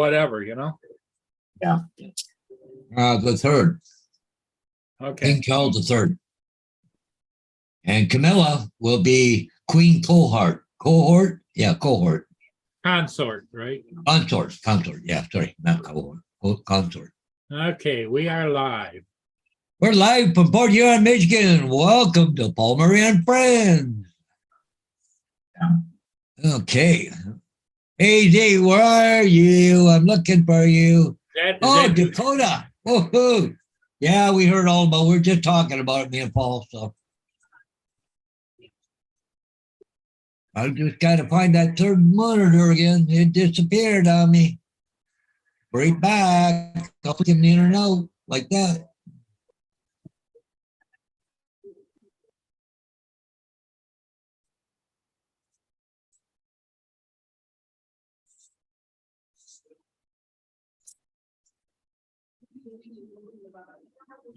whatever, you know? Yeah. The third. Okay. King Charles the Third. And Camilla will be Queen Cohort. Cohort? Yeah, Cohort. Consort, right? Consort. Yeah, sorry, not cohort. Consort. Okay, we are live. We're live from Port Huron, Michigan. Welcome to Paul Murray and Friends. Okay. Hey, Dave, where are you? I'm looking for you. Dakota. Woohoo. Yeah, we heard all about it. We're just talking about it, me and Paul. So I just got to find that third monitor again. It disappeared on me. Right back. I'll put him in and out like that.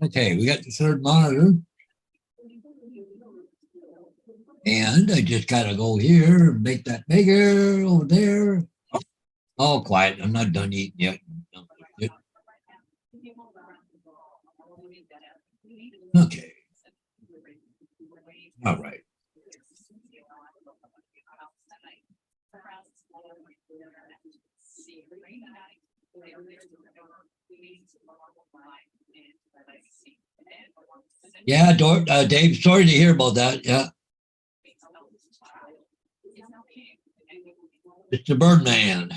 Okay, we got the third monitor. And I just got to go here and make that bigger over there. Oh, quiet. I'm not done eating yet. Okay. All right. Yeah, Dave, sorry to hear about that. Yeah. It's the Birdman.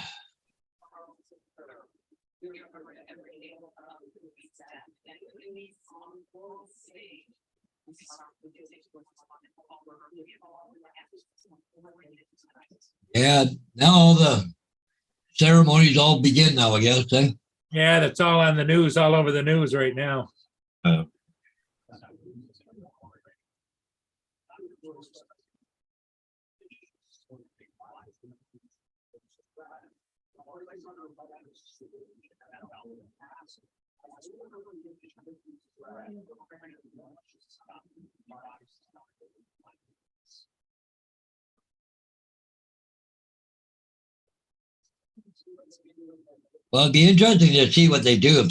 Yeah, now the ceremonies all begin now, I guess. Eh? Yeah, that's all on the news, all over the news right now. Well, it'd be interesting to see what they do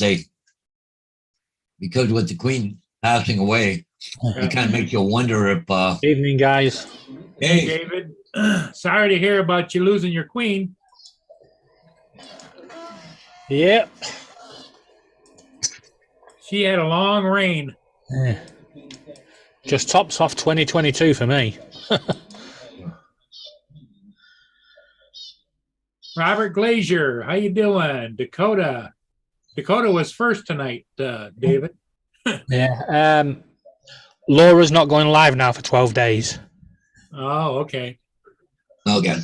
because with the Queen passing away, it kind of makes you wonder if. Evening, guys. Hey, David. Sorry to hear about you losing your queen. Yep. She had a long reign. Yeah. Just tops off 2022 for me. Robert Glazier, how you doing? Dakota was first tonight, David. Yeah. Laura's not going live now for 12 days. Oh, okay. Okay.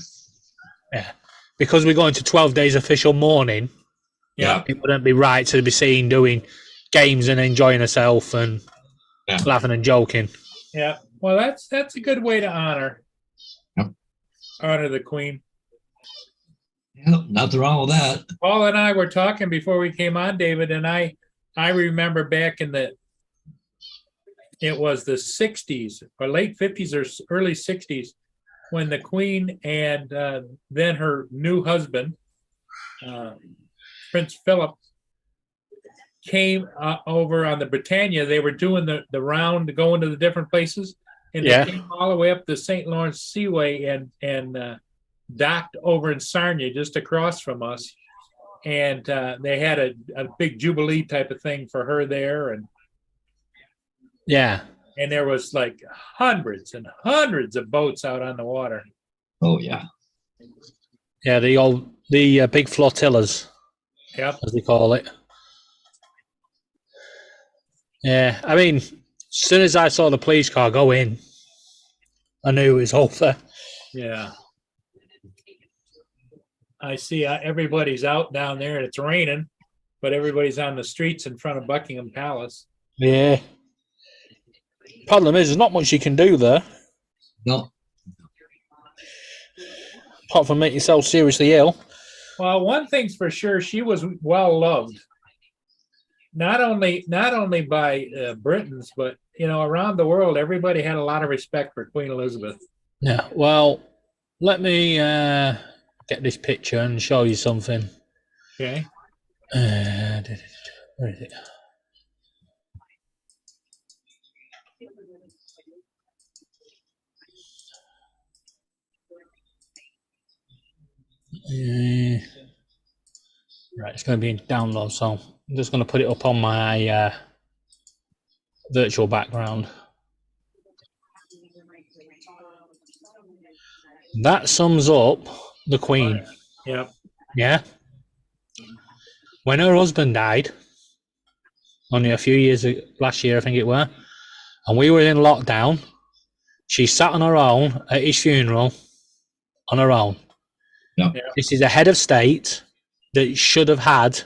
Yeah. Because we're going to 12 days official mourning. Yeah. It wouldn't be right to be seen doing games and enjoying herself and laughing and joking. Yeah. Well, that's a good way to honor the Queen. Yeah, nothing wrong with that. Paul and I were talking before we came on, David, and I remember back in it was the 60s or late 50s or early 60s when the Queen and then her new husband, Prince Philip, came over on the Britannia. They were doing the round to go into the different places, and they came all the way up the St. Lawrence Seaway and docked over in Sarnia, just across from us. And they had a big jubilee type of thing for her there, and there was like hundreds and hundreds of boats out on the water. Oh yeah, the big flotillas, as they call it. Yeah, I mean, as soon as I saw the police car go in, I knew it was over. Yeah. I see everybody's out down there and it's raining, but everybody's on the streets in front of Buckingham Palace. Yeah. Problem is, there's not much you can do there. No. Apart from make yourself seriously ill. Well, one thing's for sure, she was well loved. Not only by Britons, but around the world, everybody had a lot of respect for Queen Elizabeth. Yeah. Well, let me get this picture and show you something. Okay. Where is it? Right, it's going to be in download, so I'm just going to put it up on my virtual background. That sums up the Queen. Yep. Yeah. When her husband died, only a few years last year, I think it were, and we were in lockdown, she sat on her own at his funeral on her own. Yeah. This is a head of state that should have had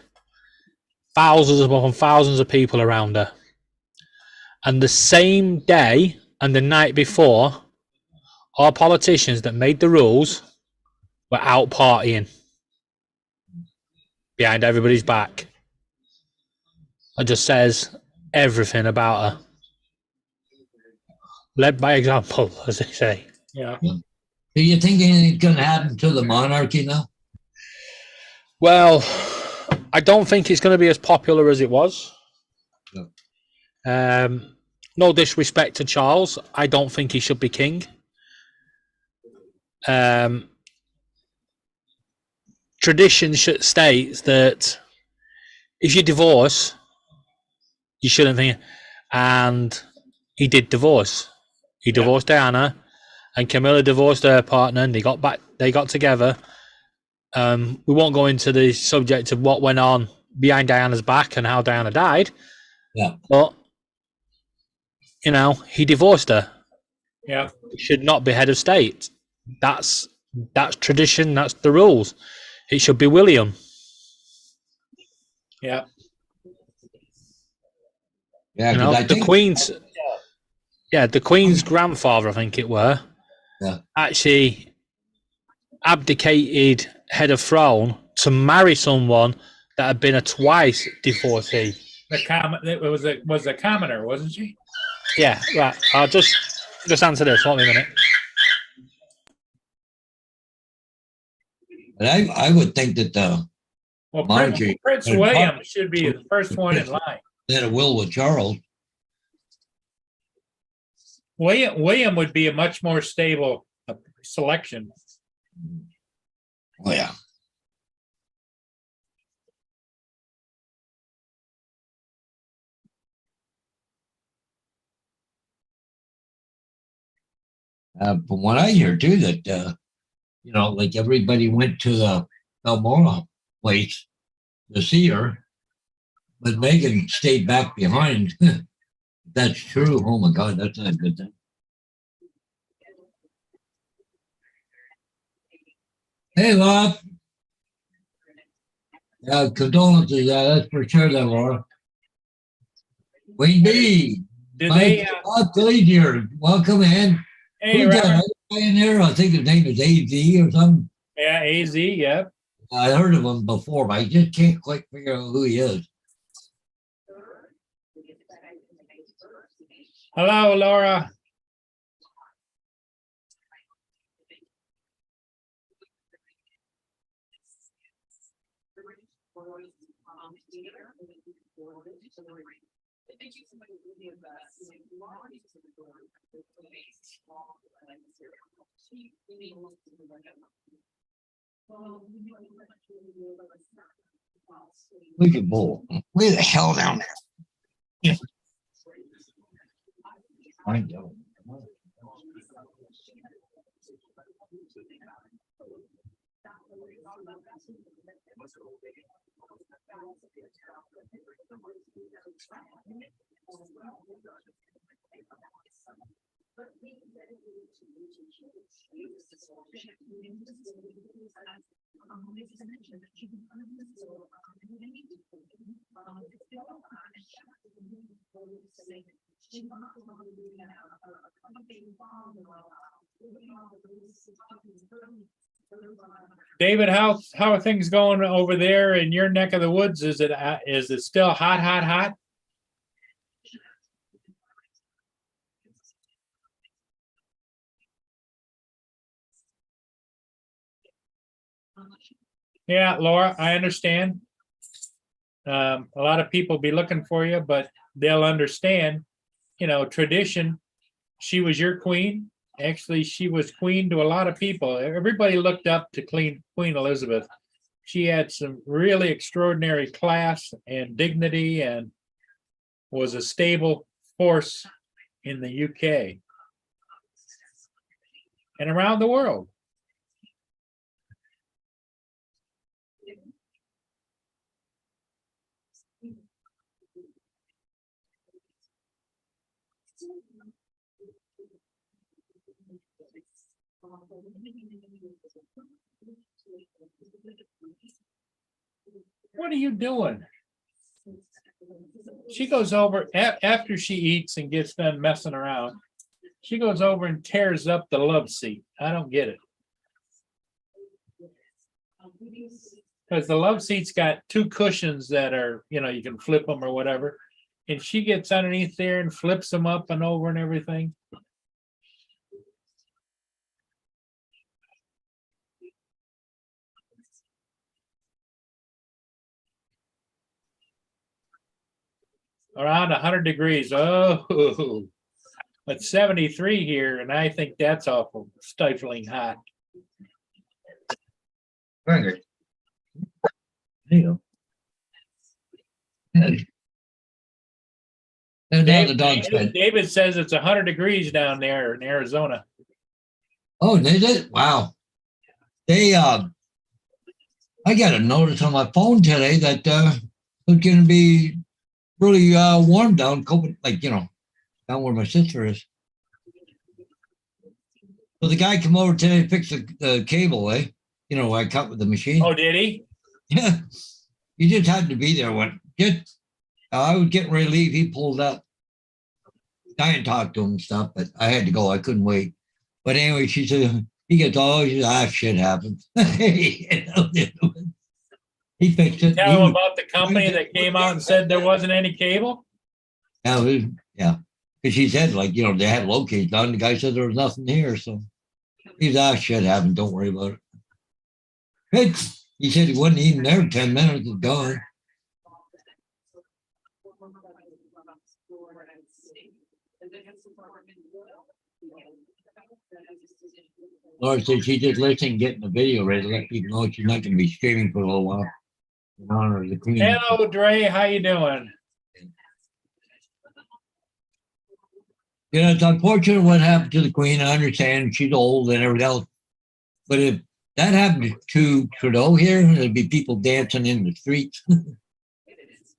thousands upon thousands of people around her. And the same day and the night before, our politicians that made the rules were out partying behind everybody's back. It just says everything about her. Led by example, as they say. Yeah. Do you think anything's going to happen to the monarchy now? Well, I don't think it's going to be as popular as it was. No. No disrespect to Charles. I don't think he should be king. Tradition states that if you divorce, you shouldn't think. And he did divorce. He divorced Diana, and Camilla divorced her partner, and they got back. They got together. We won't go into the subject of what went on behind Diana's back and how Diana died. Yeah. But you know, he divorced her. Yeah. He should not be head of state. That's tradition. That's the rules. It should be William. Yeah. Yeah, you know, I think the Queen's grandfather, I think it were, actually abdicated head of throne to marry someone that had been a twice divorcee. It was a commoner, wasn't she? Yeah, right. I'll just answer this. Hold me a minute. But I would think that Prince William should be the first one in line. Had a will with Charles. William would be a much more stable selection. Oh yeah. From what I hear too, that like everybody went to the Balmoral place to see her, but Meghan stayed back behind. That's true. Oh my God, that's not a good thing. Hey, Bob. Condolences, that's for sure, there, Laura. Wayne B. Did they? Here. Welcome in. Hey, who's that guy in there? I think his name is AZ or something. Yeah, AZ. Yeah. I heard of him before, but I just can't quite figure out who he is. Hello, Laura. Look at Bull. Way the hell down there. Yeah. I know. David, how are things going over there in your neck of the woods? Is it still hot? Yeah, Laura, I understand. A lot of people be looking for you, but they'll understand, tradition. She was your queen. Actually, she was queen to a lot of people. Everybody looked up to Queen Elizabeth. She had some really extraordinary class and dignity and was a stable force in the UK and around the world. What are you doing? She goes over after she eats and gets done messing around. She goes over and tears up the love seat. I don't get it. Because the love seat's got two cushions that are, you can flip them or whatever. And she gets underneath there and flips them up and over and everything. Around 100 degrees. Oh, it's 73 here, and I think that's awful stifling hot. Very good. There you go. And now the dog's bed. David says it's 100 degrees down there in Arizona. Oh, they did? Wow. They I got a notice on my phone today that it's gonna be really warm down, like down where my sister is. So the guy come over today to fix the cable, I cut with the machine. Oh, did he? Yeah. He just happened to be there when I was getting ready to leave, he pulled up. I didn't talk to him and stuff, but I had to go. I couldn't wait. But anyway, she said, he gets shit happens. He fixed it. Tell him about the company that came out and said there wasn't any cable? Yeah. Because she said, they had locates done. The guy said there was nothing here. So he's, shit happened. Don't worry about it. Good. He said he wasn't even there 10 minutes. It's gone. Laura said she's just listening, getting the video ready to let people know she's not going to be streaming for a little while. In honor of the Queen. Hello, Dre. How you doing? It's unfortunate what happened to the Queen. I understand she's old and everything else. But if that happened to Trudeau here, there'd be people dancing in the streets.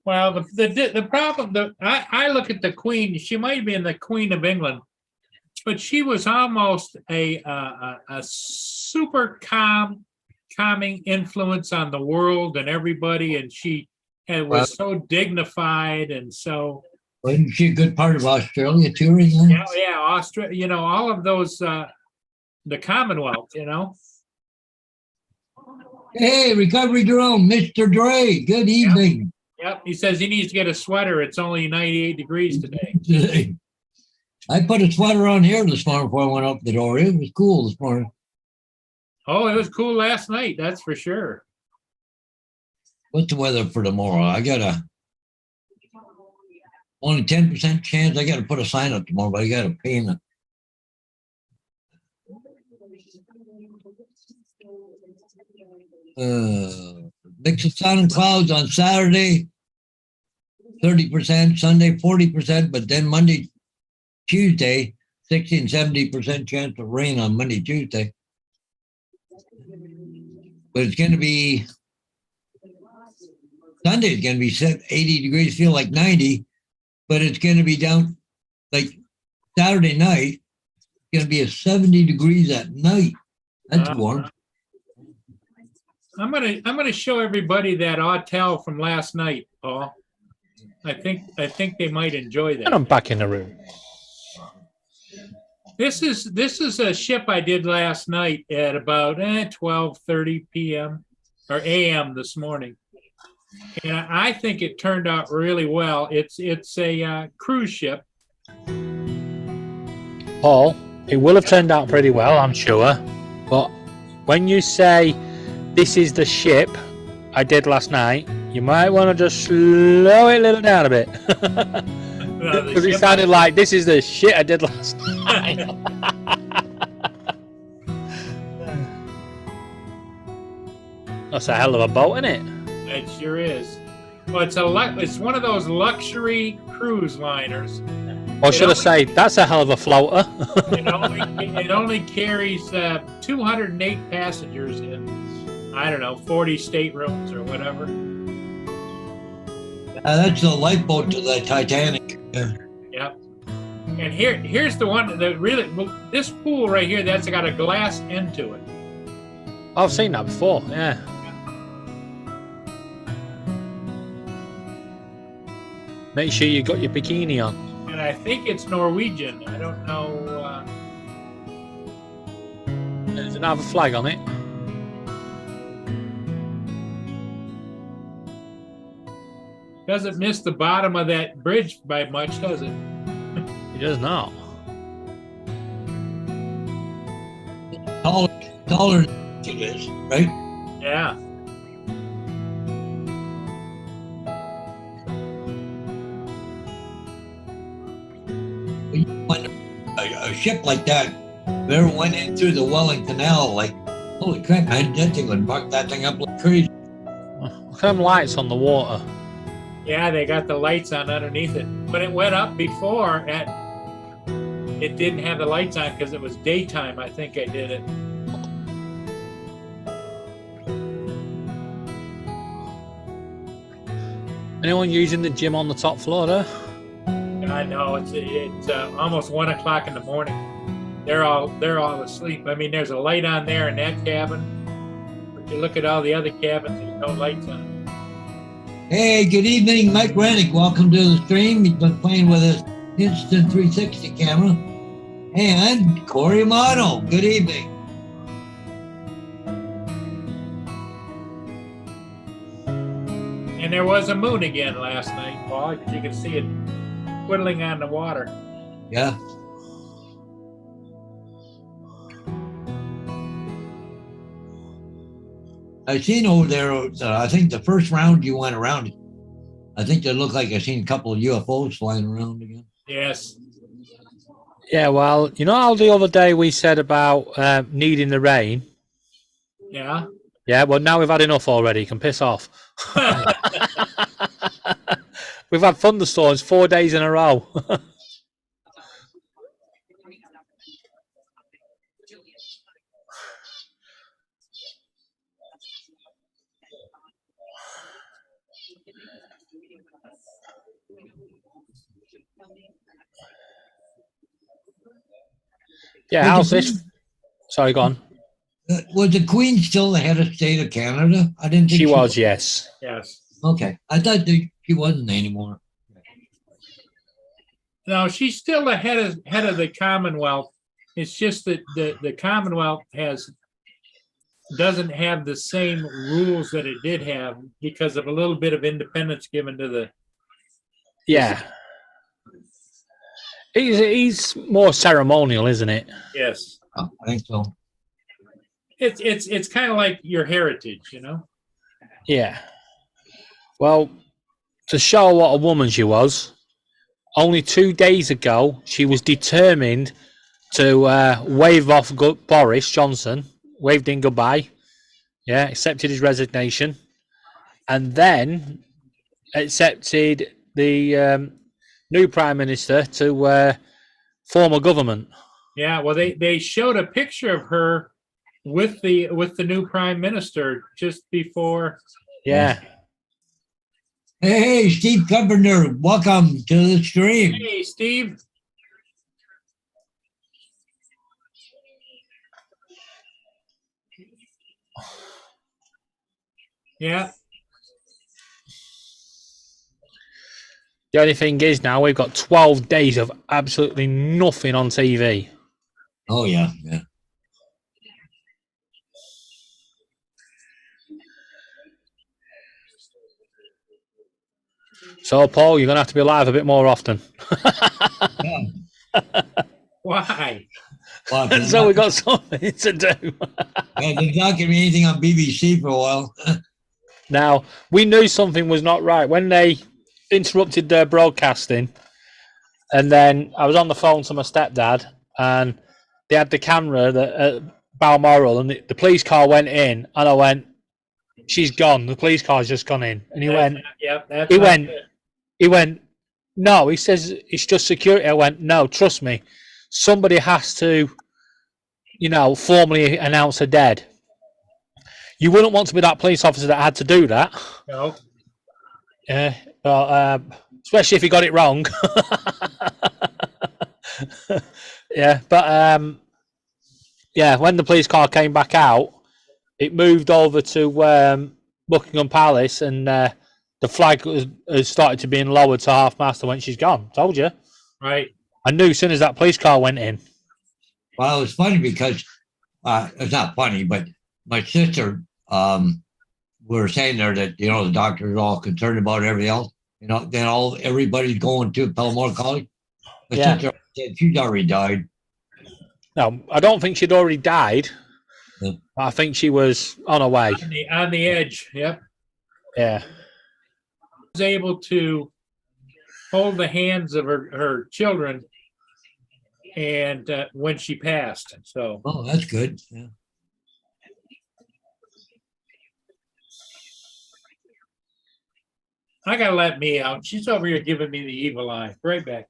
Well, the problem, I look at the Queen. She might be the Queen of England, but she was almost a super calming influence on the world and everybody, and she was so dignified and so. Wasn't she a good part of Australia too? Yeah, Australia. All of those, the Commonwealth. Hey, Recovery Jerome, Mr. Dre. Good evening. Yep. He says he needs to get a sweater. It's only 98 degrees today. I put a sweater on here this morning before I went up the door. It was cool this morning. Oh, it was cool last night. That's for sure. What's the weather for tomorrow? I got only 10% chance. I got to put a sign up tomorrow, but I got to pay it. Mix of sun and clouds on Saturday, 30%, Sunday 40%, but then Monday, Tuesday, 60 and 70% chance of rain on Monday, Tuesday. But it's going to be Sunday is going to be 80 degrees, feel like 90, but it's going to be down like Saturday night. It's going to be 70 degrees at night. That's warm. I'm gonna show everybody that hotel from last night, Paul. I think they might enjoy that. And I'm back in the room. This is a ship I did last night at about 12:30 p.m. or a.m. this morning, and I think it turned out really well. It's a cruise ship. Paul, it will have turned out pretty well, I'm sure. But when you say This is the ship I did last night. You might want to just slow it a little down a bit. No, the Because it ship- sounded like this is the shit I did last night. That's a hell of a boat, isn't it? It sure is. Well, it's one of those luxury cruise liners. Or should I say, that's a hell of a floater. It only carries 208 passengers in, I don't know, 40 staterooms or whatever. That's the lifeboat to the Titanic. Yep. And here's the one that really, this pool right here, that's got a glass end to it. I've seen that before, yeah. Make sure you got your bikini on. And I think it's Norwegian. I don't know. There's another flag on it. Doesn't miss the bottom of that bridge by much, does it? It does not. Taller than it is, right? Yeah. When a ship like that ever went in through the Welling Canal, like, holy crap, man, that thing would buck that thing up like crazy. Look at them lights on the water. Yeah, they got the lights on underneath it. When it went up before, it didn't have the lights on because it was daytime. I think I did it. Anyone using the gym on the top floor there? I know it's almost 1 o'clock in the morning. They're all asleep. I mean, there's a light on there in that cabin, but you look at all the other cabins, there's no lights on. Hey, good evening, Mike Rennick. Welcome to the stream. He's been playing with his Instant 360 camera. And Corey Amato, good evening. And there was a moon again last night, Paul, because you can see it twiddling on the water. Yeah. I seen over there, I think the first round you went around, I think it looked like I seen a couple of UFOs flying around again. Yes. Yeah, well, you know how the other day we said about needing the rain? Yeah. Yeah, well, now we've had enough already. You can piss off. We've had thunderstorms 4 days in a row. Yeah, how's this? Sorry, go on. Was the Queen still the head of state of Canada? I didn't think She was, yes. Yes. Okay. I thought she wasn't anymore. No, she's still the head of the Commonwealth. It's just that the Commonwealth doesn't have the same rules that it did have because of a little bit of independence given to the. Yeah. He's more ceremonial, isn't it? Yes. Oh, I think so. It's kind of like your heritage, you know. Yeah. Well, to show what a woman she was, only 2 days ago she was determined to wave off Boris Johnson, waved in goodbye, yeah, accepted his resignation, and then accepted the new prime minister to form a government. Yeah. Well, they showed a picture of her with the new prime minister just before. Yeah. Hey, Steve Carpenter, welcome to the stream. Hey, Steve. Yeah. The only thing is now we've got 12 days of absolutely nothing on TV. Oh, yeah, yeah. So, Paul, you're going to have to be live a bit more often. Why? Well, And so we got something to do. yeah, there's not going to be anything on BBC for a while. Now, we knew something was not right when they interrupted their broadcasting. And then I was on the phone to my stepdad, and they had the camera at Balmoral, and the police car went in, and I went, "She's gone. The police car's just gone in." And he went, That's he not went, good. he went, "No." He says, "It's just security." I went, "No, trust me. Somebody has to, formally announce her dead. You wouldn't want to be that police officer that had to do that." No. Yeah, but especially if he got it wrong. Yeah, but when the police car came back out, it moved over to Buckingham Palace, and the flag has started to being lowered to half mast. When she's gone, told you. Right. I knew as soon as that police car went in. Well, it's funny because it's not funny, but my sister, we were saying there that the doctors are all concerned about everything else. Then everybody's going to Palmore College. My sister said she's already died. No, I don't think she'd already died. Yeah. I think she was on her way. On the edge. Yep. Yeah. Was able to hold the hands of her children, and when she passed. So. Oh, that's good. Yeah. I gotta let me out. She's over here giving me the evil eye. Right back.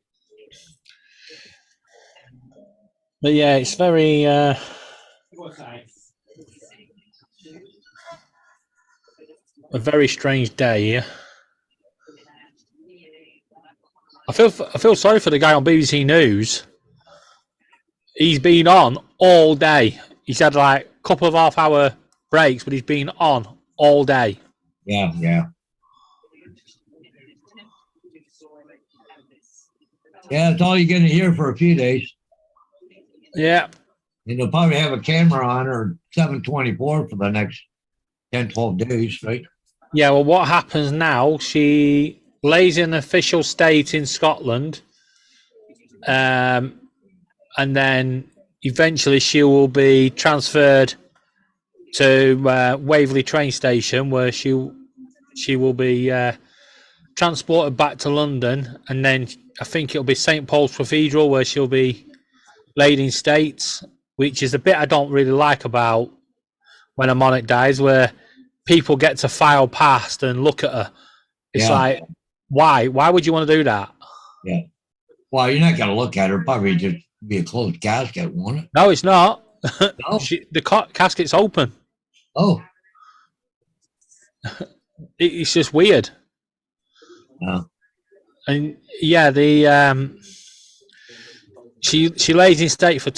But yeah, it's very What's I? a very strange day. Yeah. I feel sorry for the guy on BBC News. He's been on all day. He's had like a couple of half-hour breaks, but he's been on all day. Yeah, yeah. Yeah, that's all you're going to hear for a few days. Yeah. And they'll probably have a camera on her 7/24 for the next 10, 12 days, right? Yeah, well, what happens now, she lays in official state in Scotland, and then eventually she will be transferred to Waverley train station, where she will be transported back to London, and then I think it'll be St Paul's Cathedral where she'll be laid in state, which is a bit I don't really like about when a monarch dies, where people get to file past and look at her. It's like, why? Why would you want to do that? Yeah. Well, you're not going to look at her. Probably just be a closed casket, won't it? No, it's not. No. The casket's open. Oh. It's just weird. No. And yeah, she lays in state for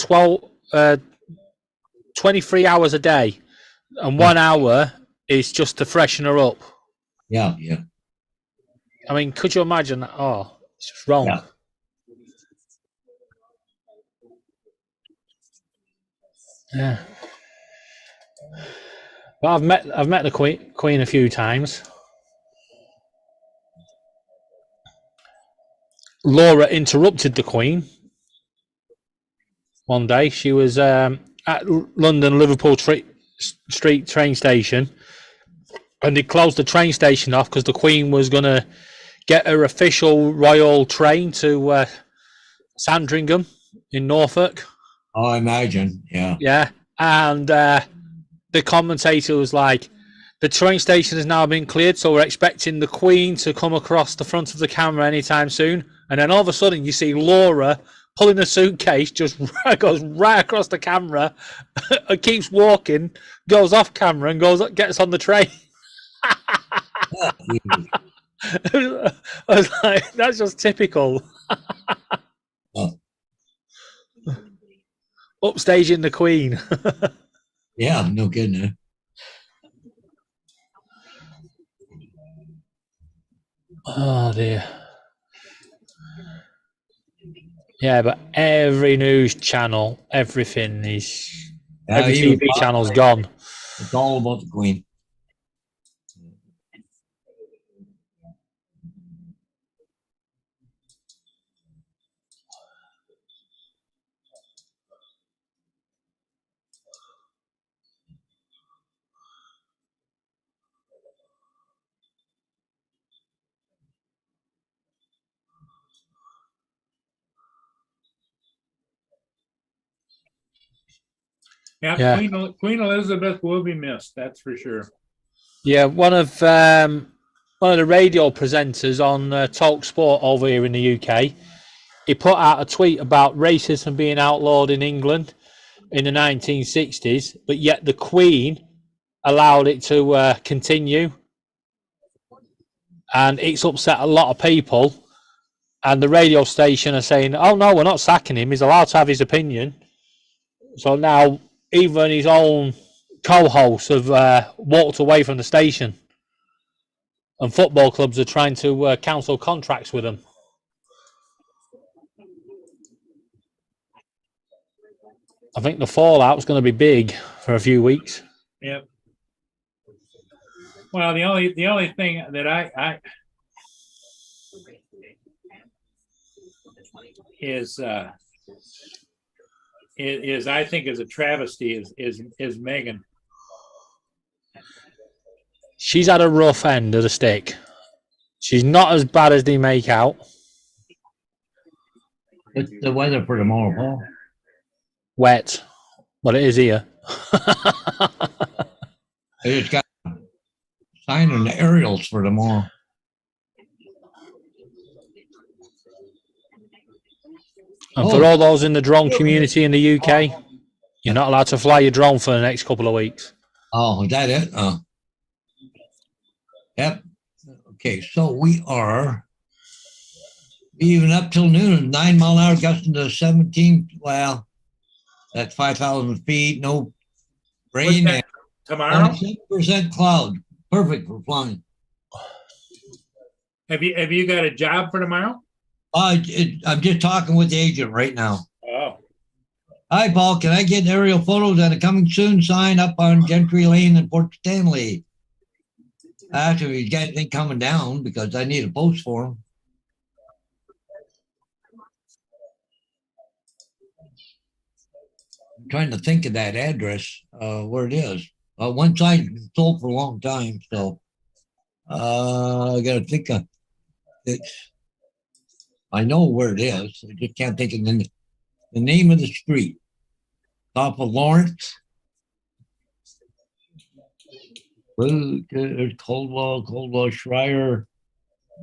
23 hours a day, and 1 hour is just to freshen her up. Yeah, yeah. I mean, could you imagine that? Oh, it's just wrong. Yeah. Yeah. But I've met the Queen a few times. Laura interrupted the Queen one day. She was at London Liverpool Street train station, and they closed the train station off because the Queen was going to get her official royal train to Sandringham in Norfolk. Oh, I imagine. Yeah. Yeah, and the commentator was like, "The train station has now been cleared, so we're expecting the Queen to come across the front of the camera anytime soon." And then all of a sudden, you see Laura pulling a suitcase, just goes right across the camera, and keeps walking, goes off camera, and gets on the train. I was like, that's just typical. Upstaging the Queen. Yeah, no kidding. Eh? Oh dear. Yeah, but every news channel, everything is, every TV channel's gone. It's all about the Queen. Yeah, Yeah. Queen Elizabeth will be missed. That's for sure. Yeah, one of the radio presenters on Talk Sport over here in the UK, he put out a tweet about racism being outlawed in England in the 1960s, but yet the Queen allowed it to continue, and it's upset a lot of people. And the radio station are saying, "Oh no, we're not sacking him. He's allowed to have his opinion." So now even his own co-hosts have walked away from the station, and football clubs are trying to cancel contracts with them. I think the fallout's going to be big for a few weeks. Yep. Well, the only thing that I is I think is a travesty is Meghan. She's had a rough end of the stick. She's not as bad as they make out. It's the weather for tomorrow, Paul. Wet. Well, it is here. I just got a sign on the aerials for tomorrow. And for all those in the drone community in the UK, you're not allowed to fly your drone for the next couple of weeks. Oh, is that it? Yep. Okay, so we are even up till noon. 9 mile an hour gusting to 17. Well, that's 5,000 feet. No rain. And Tomorrow? 100% cloud. Perfect for flying. Have you got a job for tomorrow? I'm just talking with the agent right now. Oh. Hi, Paul. Can I get aerial photos and a coming soon sign up on Gentry Lane in Port Stanley? Actually, he's got anything coming down because I need a post for him. I'm trying to think of that address, where it is. One side's been sold for a long time, so I got to think of it. I know where it is. I just can't think of the name of the street. Off of Lawrence. There's Coldwell, Schreier.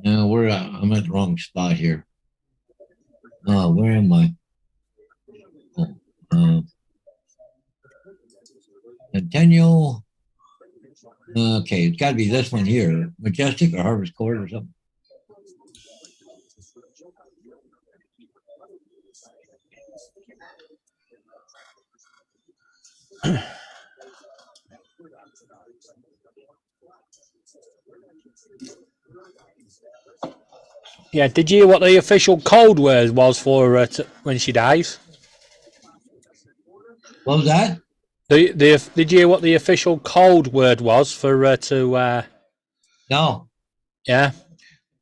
No, I'm at the wrong spot here. Oh, where am I? Centennial. Okay, it's got to be this one here. Majestic or Harvest Court or something. Yeah, did you hear what the official code word was for her when she dies? What was that? Did you hear what the official code word was for her to? No. Yeah,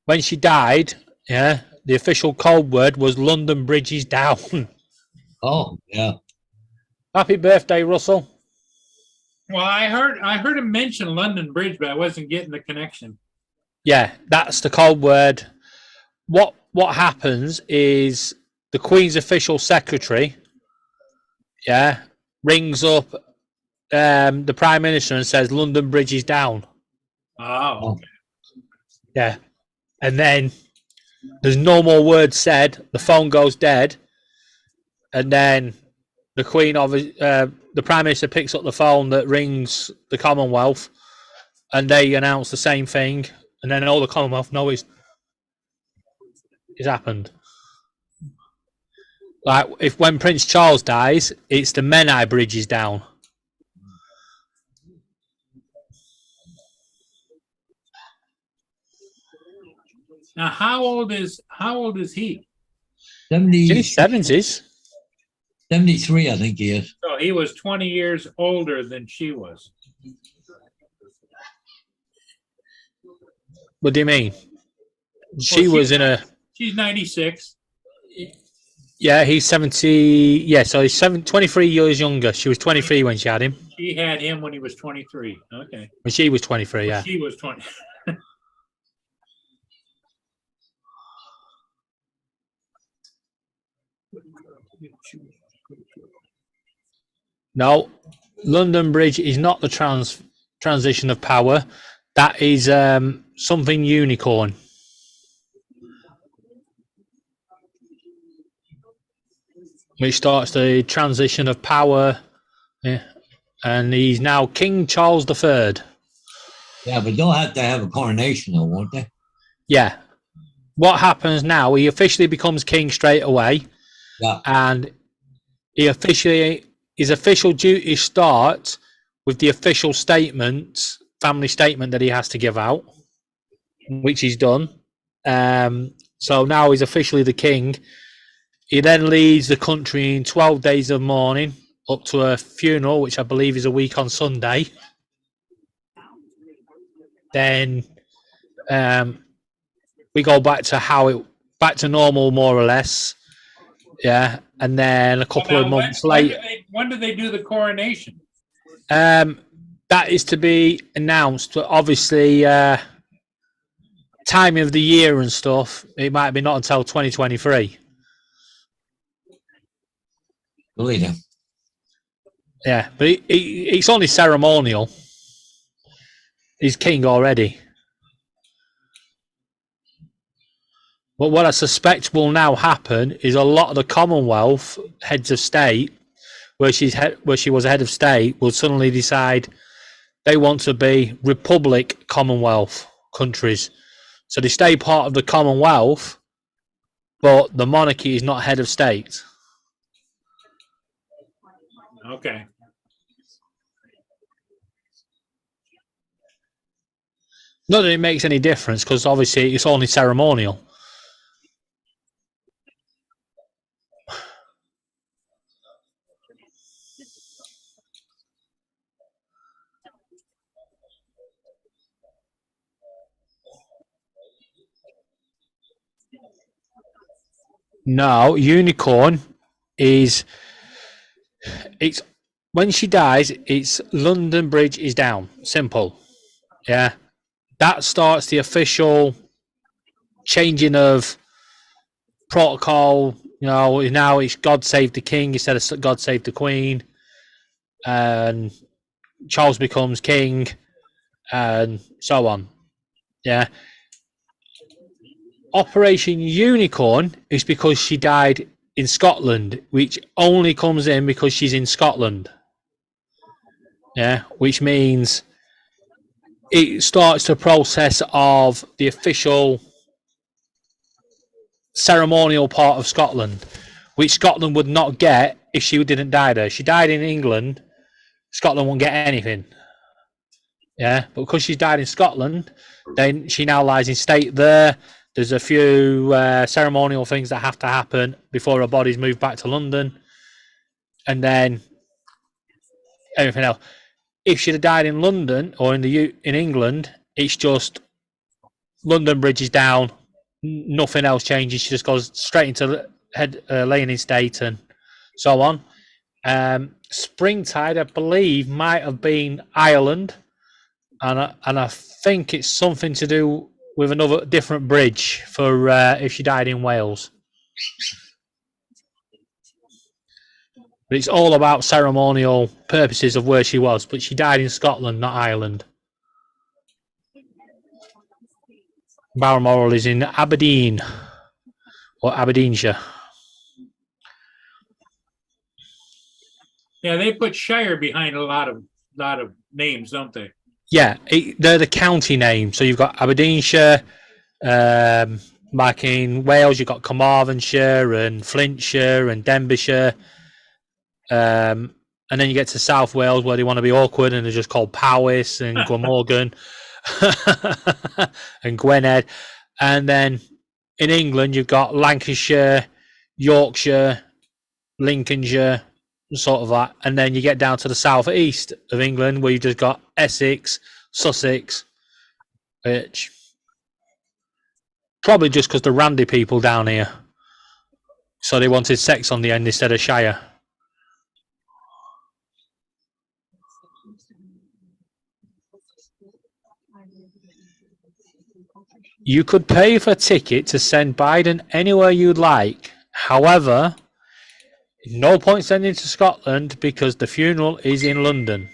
when she died, yeah, the official code word was London Bridge is down. Oh, yeah. Happy birthday, Russell. Well, I heard him mention London Bridge, but I wasn't getting the connection. Yeah, that's the code word. What happens is the Queen's official secretary, yeah, rings up the Prime Minister and says London Bridge is down. Oh. Yeah. And then there's no more words said. The phone goes dead. And then the Queen, the Prime Minister picks up the phone that rings the Commonwealth and they announce the same thing. And then all the Commonwealth know it's happened. Like when Prince Charles dies, it's the Menai Bridge is down. Now, how old is he? 70, In his 70s. 73, I think he is. So he was 20 years older than she was. What do you mean? She's 96. Yeah, he's 70. Yeah, so he's 23 years younger. She was 23 when she had him. She had him when he was 23. Okay. When she was 23, yeah. She was 20. No, London Bridge is not the transition of power. That is something unicorn. Which starts the transition of power. Yeah. And he's now King Charles III. Yeah, but they'll have to have a coronation, though, won't they? Yeah. What happens now, he officially becomes king straight away. Yeah. And his official duties start with the official statement, family statement that he has to give out, which he's done. So now he's officially the king. He then leads the country in 12 days of mourning up to a funeral, which I believe is a week on Sunday. Then we go back to normal, more or less. Yeah, and then a couple of months later. When do they do the coronation? That is to be announced, but obviously, time of the year and stuff, it might be not until 2023. Believe him. Yeah, but it's only ceremonial. He's king already. But what I suspect will now happen is a lot of the Commonwealth heads of state, where she was head of state, will suddenly decide they want to be Republic Commonwealth countries. So they stay part of the Commonwealth, but the monarchy is not head of state. Okay. Not that it makes any difference, because obviously it's only ceremonial. No, unicorn is it's when she dies, it's London Bridge is down. Simple. Yeah. That starts the official changing of protocol. You know, now it's God Save the King instead of God Save the Queen. And Charles becomes king and so on. Yeah. Operation Unicorn is because she died in Scotland, which only comes in because she's in Scotland. Yeah, which means it starts the process of the official ceremonial part of Scotland, which Scotland would not get if she didn't die there. She died in England, Scotland won't get anything. Yeah, but because she's died in Scotland, then she now lies in state there. There's a few ceremonial things that have to happen before her body's moved back to London, and then everything else. If she'd have died in London or in England, it's just London Bridge is down, nothing else changes. She just goes straight into laying in state and so on. Springtide, I believe, might have been Ireland, and I think it's something to do with another different bridge for if she died in Wales. But it's all about ceremonial purposes of where she was. But she died in Scotland, not Ireland. Balmoral is in Aberdeen or Aberdeenshire. Yeah, they put Shire behind a lot of names, don't they? Yeah, they're the county names. So you've got Aberdeenshire, like in Wales, you've got Carmarthenshire and Flintshire and Denbighshire. And then you get to South Wales where they want to be awkward and they're just called Powys and Glamorgan and Gwynedd. And then in England, you've got Lancashire, Yorkshire, Lincolnshire, sort of that. And then you get down to the southeast of England where you've just got Essex, Sussex, which probably just because the randy people down here. So they wanted sex on the end instead of Shire. You could pay for a ticket to send Biden anywhere you'd like. However, No point sending to Scotland because the funeral is in London.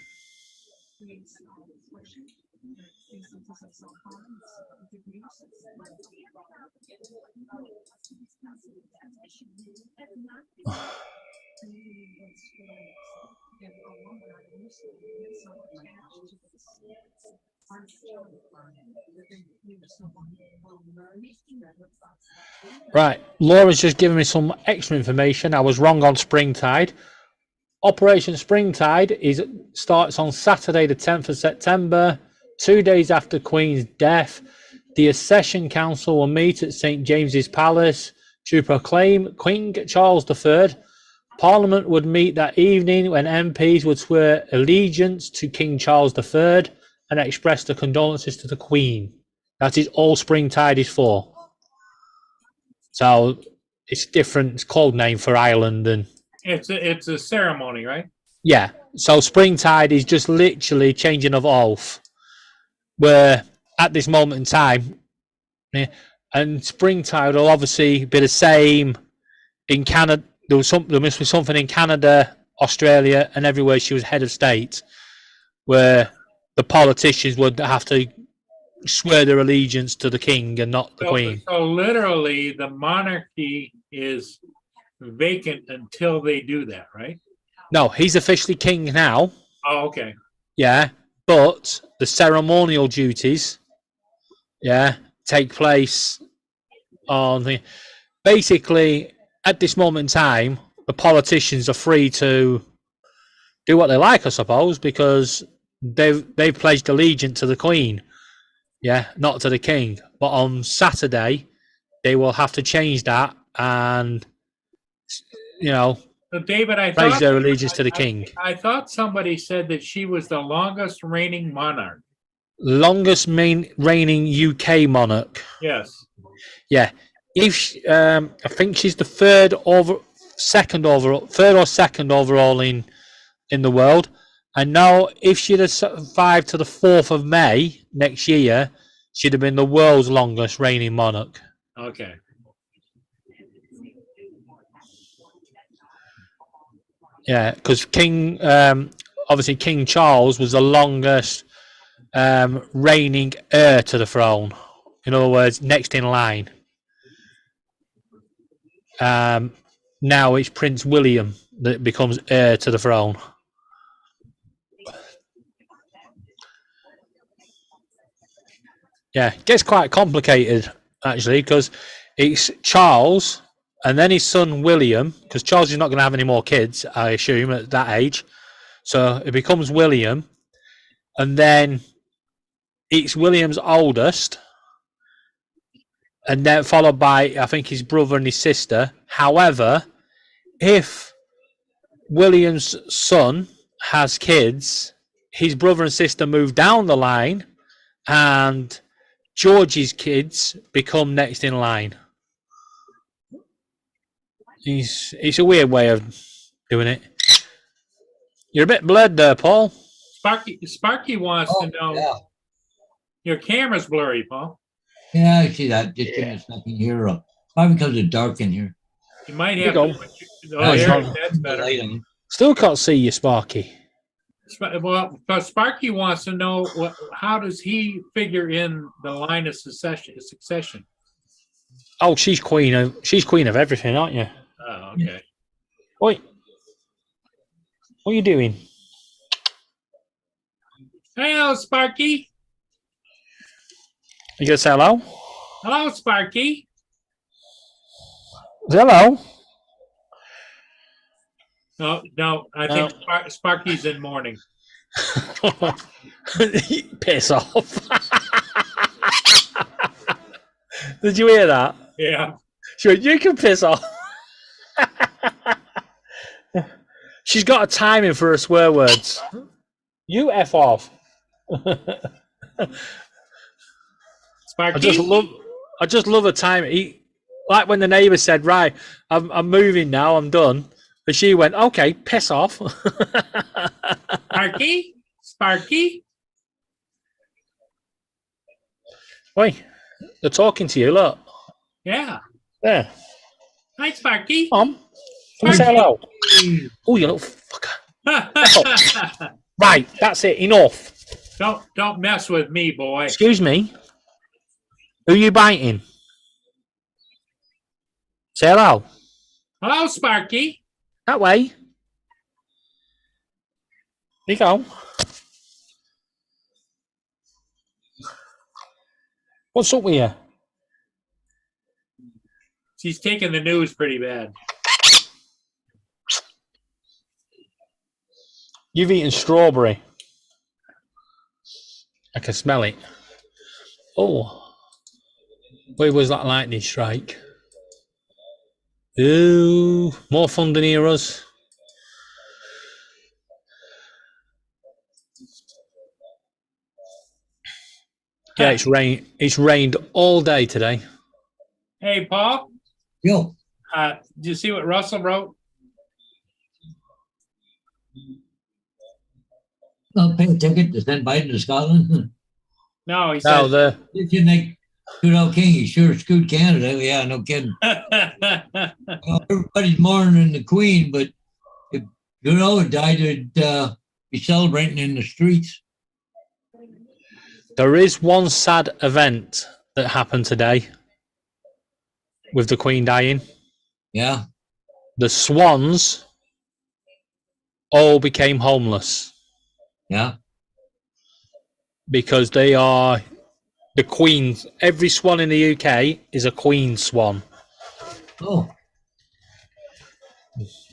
Right, Laura's just given me some extra information. I was wrong on Springtide. Operation Springtide starts on Saturday, the 10th of September, 2 days after Queen's death. The Accession Council will meet at St James's Palace to proclaim King Charles III. Parliament would meet that evening when MPs would swear allegiance to King Charles III and express their condolences to the Queen. That is all Springtide is for. So it's different. It's code name for Ireland, and It's a ceremony, right? yeah. So Springtide is just literally changing of oath. Where at this moment in time, yeah, and Springtide will obviously be the same in Canada. There must be something in Canada, Australia, and everywhere she was head of state, where the politicians would have to swear their allegiance to the king and not the queen. So literally, the monarchy is vacant until they do that, right? No, he's officially king now. Oh, okay. Yeah, but the ceremonial duties, yeah, take place on the. Basically, at this moment in time, the politicians are free to do what they like, I suppose, because they've pledged allegiance to the Queen, yeah, not to the King. But on Saturday, they will have to change that and, So David, pledge their allegiance to the King. I thought somebody said that she was the longest reigning monarch. Longest reigning UK monarch. Yes. Yeah. I think she's the third or second overall in the world. And now, if she'd have survived to the 4th of May next year, she'd have been the world's longest reigning monarch. Okay. Yeah, because obviously King Charles was the longest reigning heir to the throne. In other words, next in line. Now it's Prince William that becomes heir to the throne. Yeah, it gets quite complicated, actually, because it's Charles and then his son William, because Charles is not going to have any more kids, I assume, at that age. So it becomes William, and then it's William's oldest, and then followed by, I think, his brother and his sister. However, if William's son has kids, his brother and sister move down the line, and George's kids become next in line. It's a weird way of doing it. You're a bit blurred there, Paul. Sparky wants to know. Yeah. Your camera's blurry, Paul. Yeah, I see that. Just give me a second here. Probably because it's dark in here. You might Here have. you go. That's better. Still can't see you, Sparky. Well, but Sparky wants to know how does he figure in the line of succession? Oh, she's queen of everything, aren't you? Oh, okay. Oi. What are you doing? Hello, Sparky. You gonna say hello? Hello, Sparky. Hello. No, I think Sparky's in mourning. Piss off. Did you hear that? Yeah. Sure, you can piss off. She's got a timing for her swear words. You F off. Sparky. I just love a time. Like when the neighbour said, "Right, I'm moving now. I'm done," and she went, "Okay, piss off." Sparky. Wait, they're talking to you. Look. Yeah. There. Hi, Sparky. Mom. Come and say hello. Oh, you little fucker. Right, that's it. Enough. Don't mess with me, boy. Excuse me. Who are you biting? Say hello. Hello, Sparky. That way. There you go. What's up with you? She's taking the news pretty bad. You've eaten strawberry. I can smell it. Oh. Where was that lightning strike? Ooh. More fun than heroes. Yeah, it's rained all day today. Hey, Paul. Yo, Did you see what Russell wrote? I'll pay a ticket to send Biden to Scotland. No, he No, said. If you make Trudeau King, he sure screwed Canada. Yeah, no kidding. Everybody's mourning the Queen, but if Trudeau had died, they'd be celebrating in the streets. there is one sad event that happened today with the Queen dying. Yeah. The swans all became homeless Yeah. because they are the queens. Every swan in the UK is a queen swan. Oh,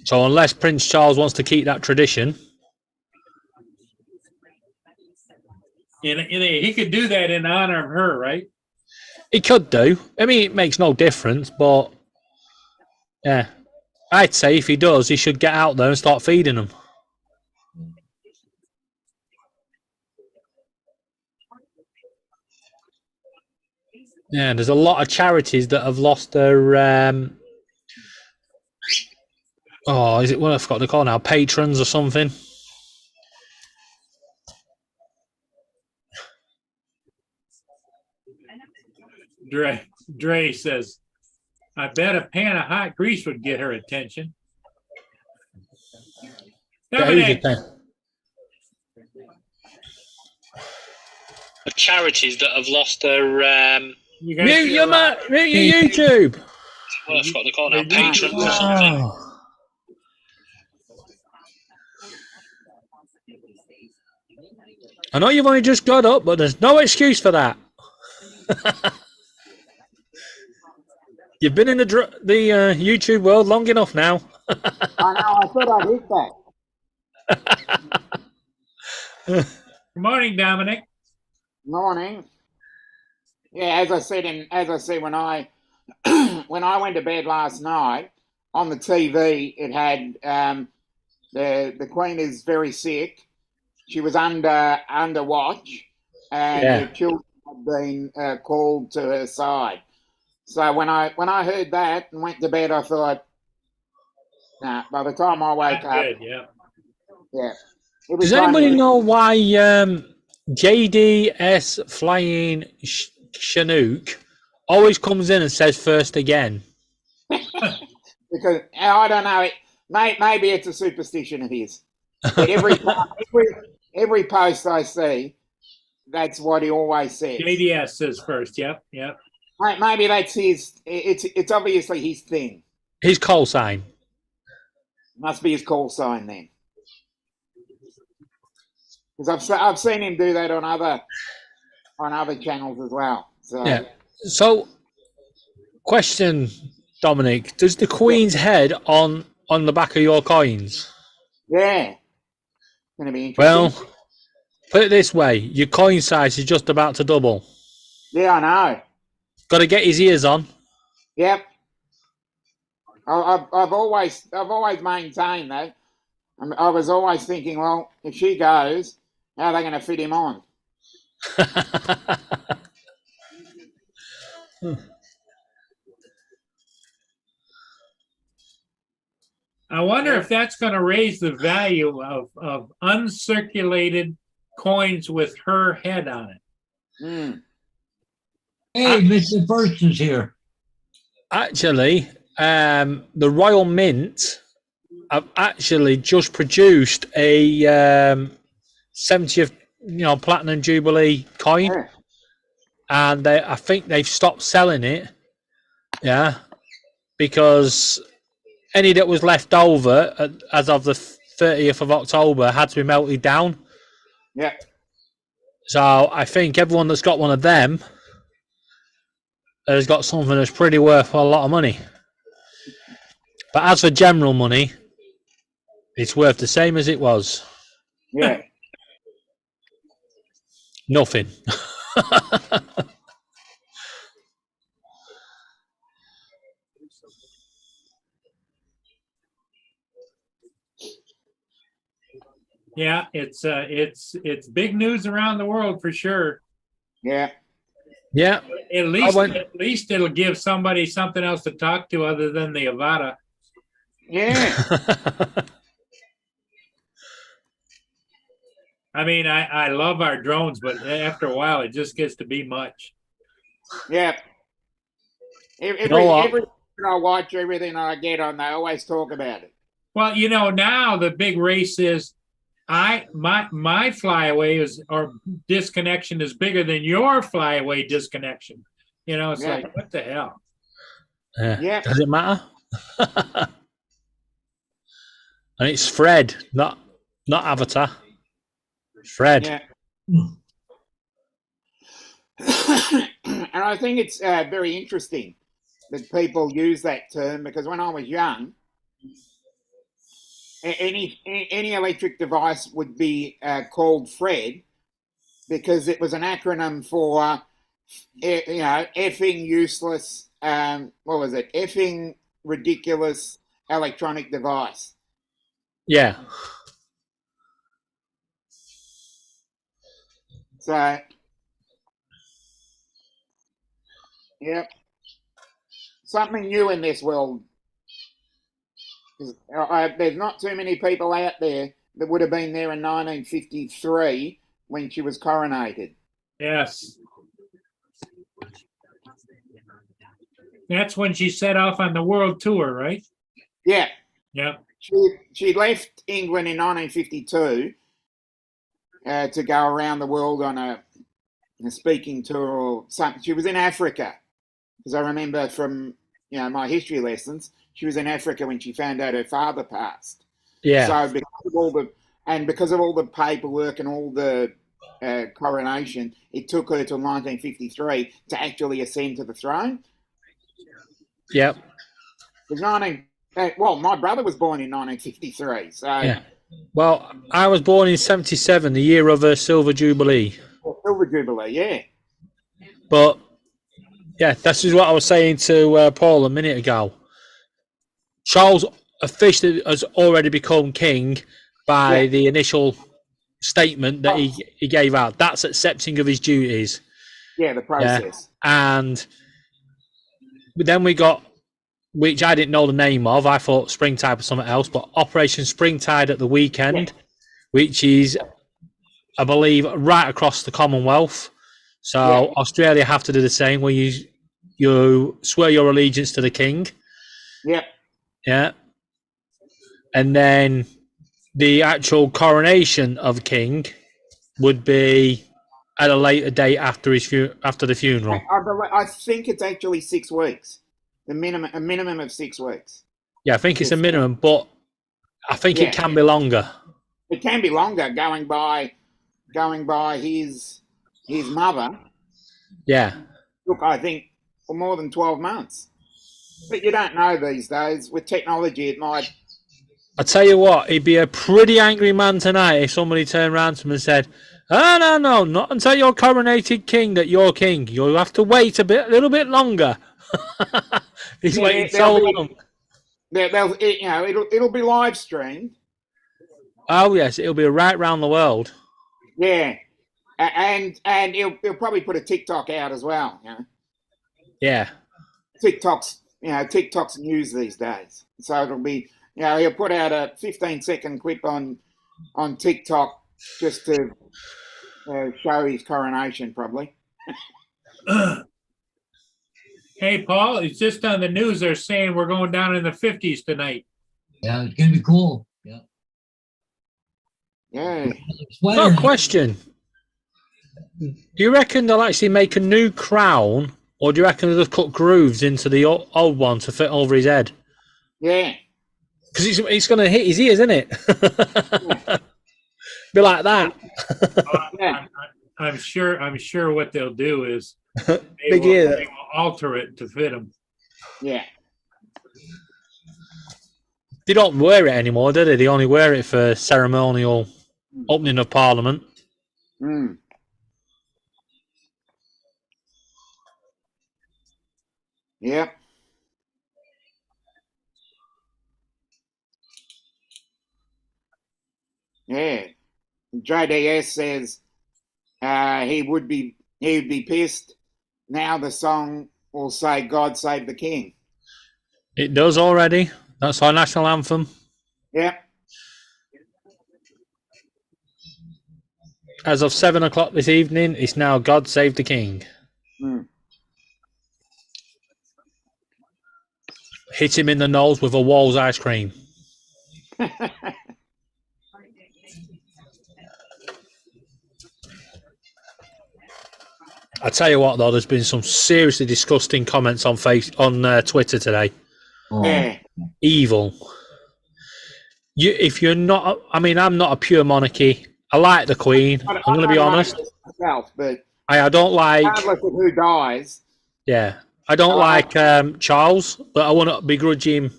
So unless Prince Charles wants to keep that tradition, He could do that in honor of her, right? he could do. I mean, it makes no difference, but yeah, I'd say if he does, he should get out there and start feeding them. Yeah, there's a lot of charities that have lost their is it what I forgot to call now? Patrons or something. Dre says, I bet a pan of hot grease would get her attention. Dominic, The charities that have lost their you guys mute your YouTube. What I forgot to call now? Patrons or something. I know you've only just got up, but there's no excuse for that. You've been in the YouTube world long enough now. I know, I thought I'd hit that. Good morning, Dominic. Morning. Yeah, as I said when I when I went to bed last night, on the TV it had the Queen is very sick. She was under watch, and the children had been called to her side. So when I heard that and went to bed, I thought, nah. By the time I wake up, Good, yeah. yeah. Does anybody know why JDS Flying Chinook always comes in and says first again? Because I don't know. Maybe it's a superstition of his. But every post I see, that's what he always says. JDS says first. Yep. Maybe that's his. It's obviously his thing. His call sign. Must be his call sign then. Because I've seen him do that on other channels as well. So yeah. So, question, Dominic: does the Queen's head on the back of your coins? Yeah. Going to be interesting. Well, put it this way: your coin size is just about to double. Yeah, I know. Got to get his ears on. Yep. I've always maintained that. I was always thinking, well, if she goes, how are they going to fit him on? I wonder if that's going to raise the value of uncirculated coins with her head on it. Mm. Hey, Mr. First is here. Actually, the Royal Mint I've actually just produced a 70th, platinum jubilee coin, Yeah. and I think they've stopped selling it. Yeah, because any that was left over as of the 30th of October had to be melted down. Yeah. So I think everyone that's got one of them has got something that's pretty worth a lot of money. But as for general money, it's worth the same as it was. Yeah. Nothing. Yeah, it's big news around the world for sure. Yeah. Yeah. At least it'll give somebody something else to talk to other than the Avada. Yeah. I mean, I love our drones, but after a while, it just gets to be much. Yeah. You know what? Everything I watch, everything I get on, they always talk about it. Well, now the big race is my flyaway or disconnection is bigger than your flyaway disconnection. It's Yeah. like, what the hell? Yeah. Does it matter? And it's Fred, not Avatar. Fred. Yeah. And I think it's very interesting that people use that term, because when I was young, any electric device would be called Fred, because it was an acronym for effing useless. What was it? Effing ridiculous electronic device. Yeah. So, yeah, something new in this world. There's not too many people out there that would have been there in 1953 when she was coronated. Yes. That's when she set off on the world tour, right? Yeah. Yeah. She left England in 1952 to go around the world on a speaking tour or something. She was in Africa, because I remember from my history lessons, she was in Africa when she found out her father passed. Yeah. So because of all the paperwork and all the coronation, it took her till 1953 to actually ascend to the throne. Yep. My brother was born in 1953, so Yeah. Well, I was born in 77, the year of her Silver Jubilee. Silver Jubilee, yeah. But, yeah, this is what I was saying to Paul a minute ago. Charles officially has already become king by the initial statement that he gave out. That's accepting of his duties. Yeah, the process. Yeah. And then we got, which I didn't know the name of, I thought Springtide was something else, but Operation Springtide at the weekend, which is, I believe, right across the Commonwealth. So Australia have to do the same, where you swear your allegiance to the king. Yep. Yeah. And then the actual coronation of the king would be at a later date after the funeral. I think it's actually 6 weeks. A minimum of 6 weeks. Yeah, I think it's a minimum, but I think it can be longer. It can be longer, going by his mother. Yeah. Look, I think for more than 12 months. But you don't know these days. With technology, it might. I tell you what, he'd be a pretty angry man tonight if somebody turned around to him and said, "Oh, no, not until you're coronated king that you're king. You'll have to wait a little bit longer." He's waiting so long. It'll be live streamed. Oh yes, it'll be right round the world. Yeah, and he'll probably put a TikTok out as well. Yeah. TikTok's news these days, so it'll be. He'll put out a 15-second clip on TikTok just to show his coronation, probably. Hey, Paul, it's just on the news. They're saying we're going down in the 50s tonight. Yeah, it's gonna be cool. Yeah. Yeah. Got a question. Do you reckon they'll actually make a new crown, or do you reckon they'll just cut grooves into the old one to fit over his head? Yeah. Because it's going to hit his ears, isn't it? Be like that. Yeah. I'm sure what they'll do is Big ear. they will alter it to fit him. Yeah. They don't wear it anymore, do they? They only wear it for ceremonial opening of Parliament. Mm. Yep. Yeah. JDS says he'd be pissed. Now the song will say "God Save the King." It does already. That's our national anthem. Yep. As of 7 o'clock this evening, it's now God Save the King. Mm. Hit him in the nose with a Walls ice cream. I tell you what, though, there's been some seriously disgusting comments on Twitter today. Oh, Yeah. Evil. If you're not, I mean, I'm not a pure monarchy. I like the Queen. I'm going to be honest. Myself, but I don't like. regardless of who dies. Yeah, I don't like Charles, but I wouldn't begrudge him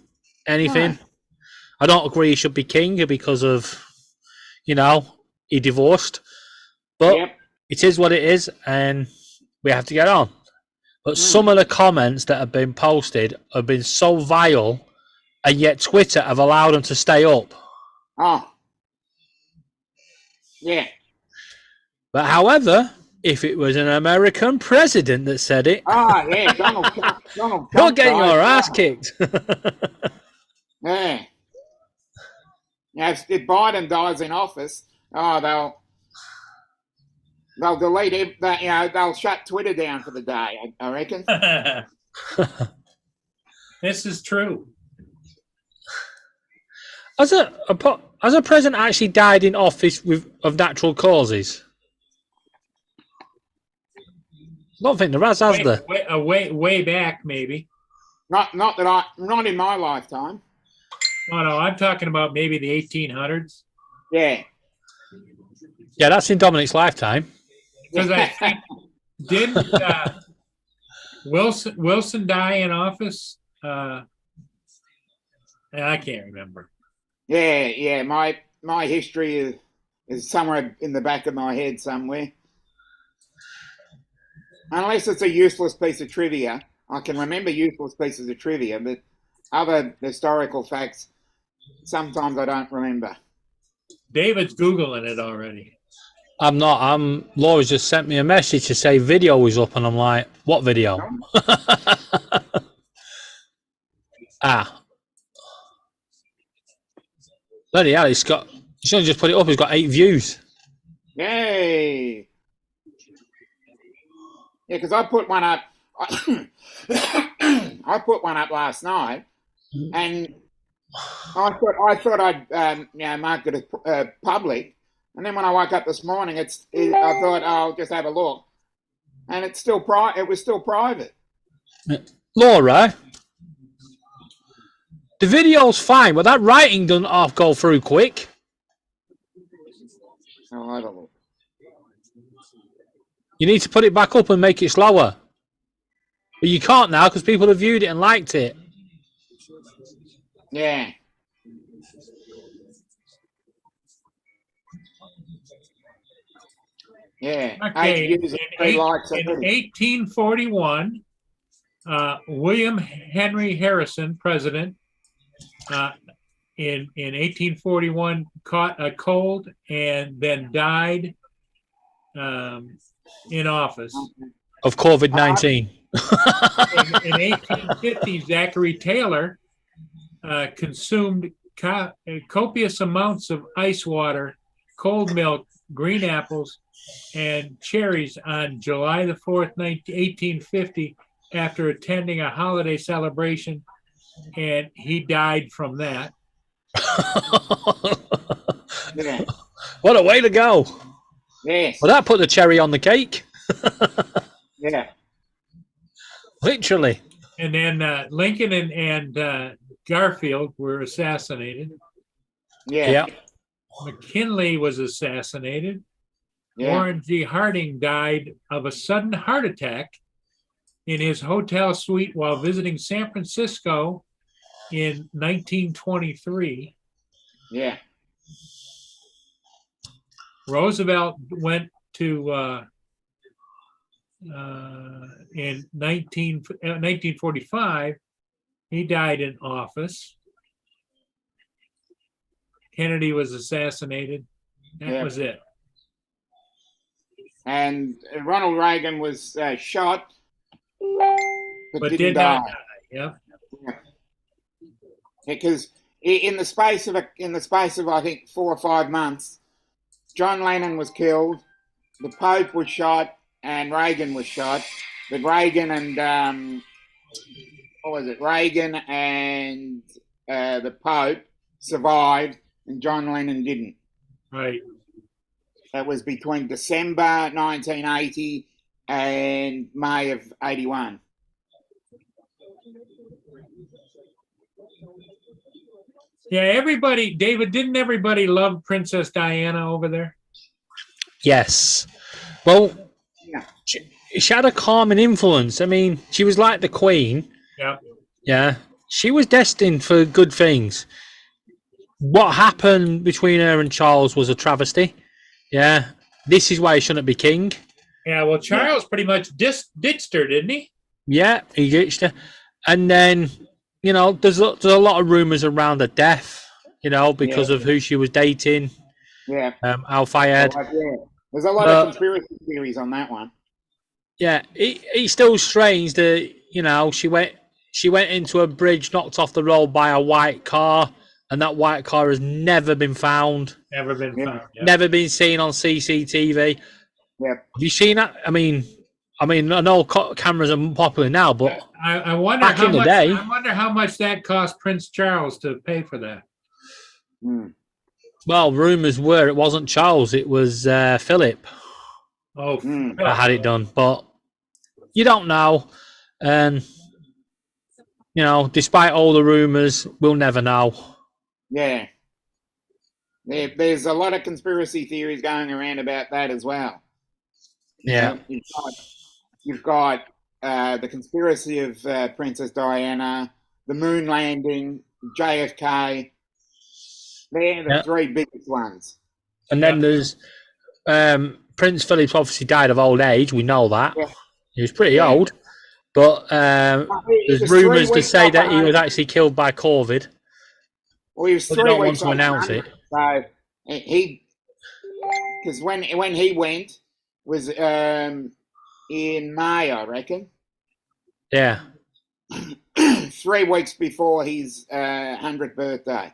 anything. No. I don't agree he should be king because of, he divorced. But Yep. it is what it is, and we have to get on. But some of the comments that have been posted have been so vile, and yet Twitter have allowed them to stay up. Oh. Yeah. But however, if it was an American president that said it, Oh, yeah. Donald Trump. you're getting died. your ass kicked. Yeah. Yeah. If Biden dies in office, they'll delete that. They'll shut Twitter down for the day. I reckon. This is true. Has a president actually died in office of natural causes? I don't think there has there? Way back, maybe. Not in my lifetime. No, I'm talking about maybe the 1800s. Yeah. Yeah, that's in Dominic's lifetime. Because I think didn't Wilson die in office? I can't remember. Yeah. My history is somewhere in the back of my head somewhere. Unless it's a useless piece of trivia. I can remember useless pieces of trivia, but other historical facts, sometimes I don't remember. David's Googling it already. I'm not. Laura's just sent me a message to say video is up, and I'm like, what video? Bloody hell, she's only just put it up, it's got 8 views. Yay! Yeah, because I put one up. I put one up last night, and I thought I'd mark it as public, and then when I woke up this morning, I thought I'll just have a look, and it's still It was still private. Laura, the video's fine, but that writing doesn't go through quick. I'll have a look. You need to put it back up and make it slower. But you can't now because people have viewed it and liked it. Yeah. Yeah. Okay. In 1841, William Henry Harrison, president, in 1841, caught a cold and then died in office. Of COVID-19. In 1850, Zachary Taylor consumed copious amounts of ice water, cold milk, green apples, and cherries on July the 4th, 1850, after attending a holiday celebration, and he died from that. Yeah. What a way to go! Yes. Well, that put the cherry on the cake, Yeah. literally. And then Lincoln and Garfield were assassinated. Yeah. Yeah. McKinley was assassinated. Yeah. Warren G. Harding died of a sudden heart attack in his hotel suite while visiting San Francisco in 1923. Yeah. Roosevelt went to in 1945. He died in office. Kennedy was assassinated. That Yeah. was it. And Ronald Reagan was shot, but But didn't did die. not die. Yep. Because in the space of I think 4 or 5 months, John Lennon was killed, the Pope was shot, and Reagan was shot. But Reagan and what was it? Reagan and the Pope survived, and John Lennon didn't. Right. That was between December 1980 and May of 81. Yeah, everybody, David, didn't everybody love Princess Diana over there? Yes. Well, Yeah. she had a calming influence. I mean, she was like the queen. Yeah. Yeah. She was destined for good things. What happened between her and Charles was a travesty. Yeah. This is why he shouldn't be king. Yeah, well, Charles pretty much ditched her, didn't he? Yeah, he ditched her. And then, you know, there's a lot of rumours around her death, you know, because of who she was dating, Yeah. Al Fayed. Yeah. There's a lot of conspiracy theories on that one. Yeah, it's still strange that, you know, she went into a bridge knocked off the road by a white car, and that white car has never been found, Never been found. Yeah. never been seen on CCTV. Yeah. Have you seen that? I mean, I know cameras are popular now, but I wonder back how in the much. day- I wonder how much that cost Prince Charles to pay for that. Mm. well, rumours were it wasn't Charles, it was Philip Oh, Mm. that had it done, but you don't know. And you know, despite all the rumours, we'll never know. Yeah. There's a lot of conspiracy theories going around about that as well. Yeah. You've got the conspiracy of Princess Diana, the moon landing, JFK. They're the 3 biggest ones. And then there's Prince Philip obviously died of old age. We know that. Yeah. He was pretty Yeah. old. But It there's was 3 rumours to weeks say off that he 100. was actually killed by COVID. Well, he was But they 3 don't want weeks to off announce 100. it. So he, because when he went was in May, I reckon. Yeah. 3 weeks before his 100th birthday.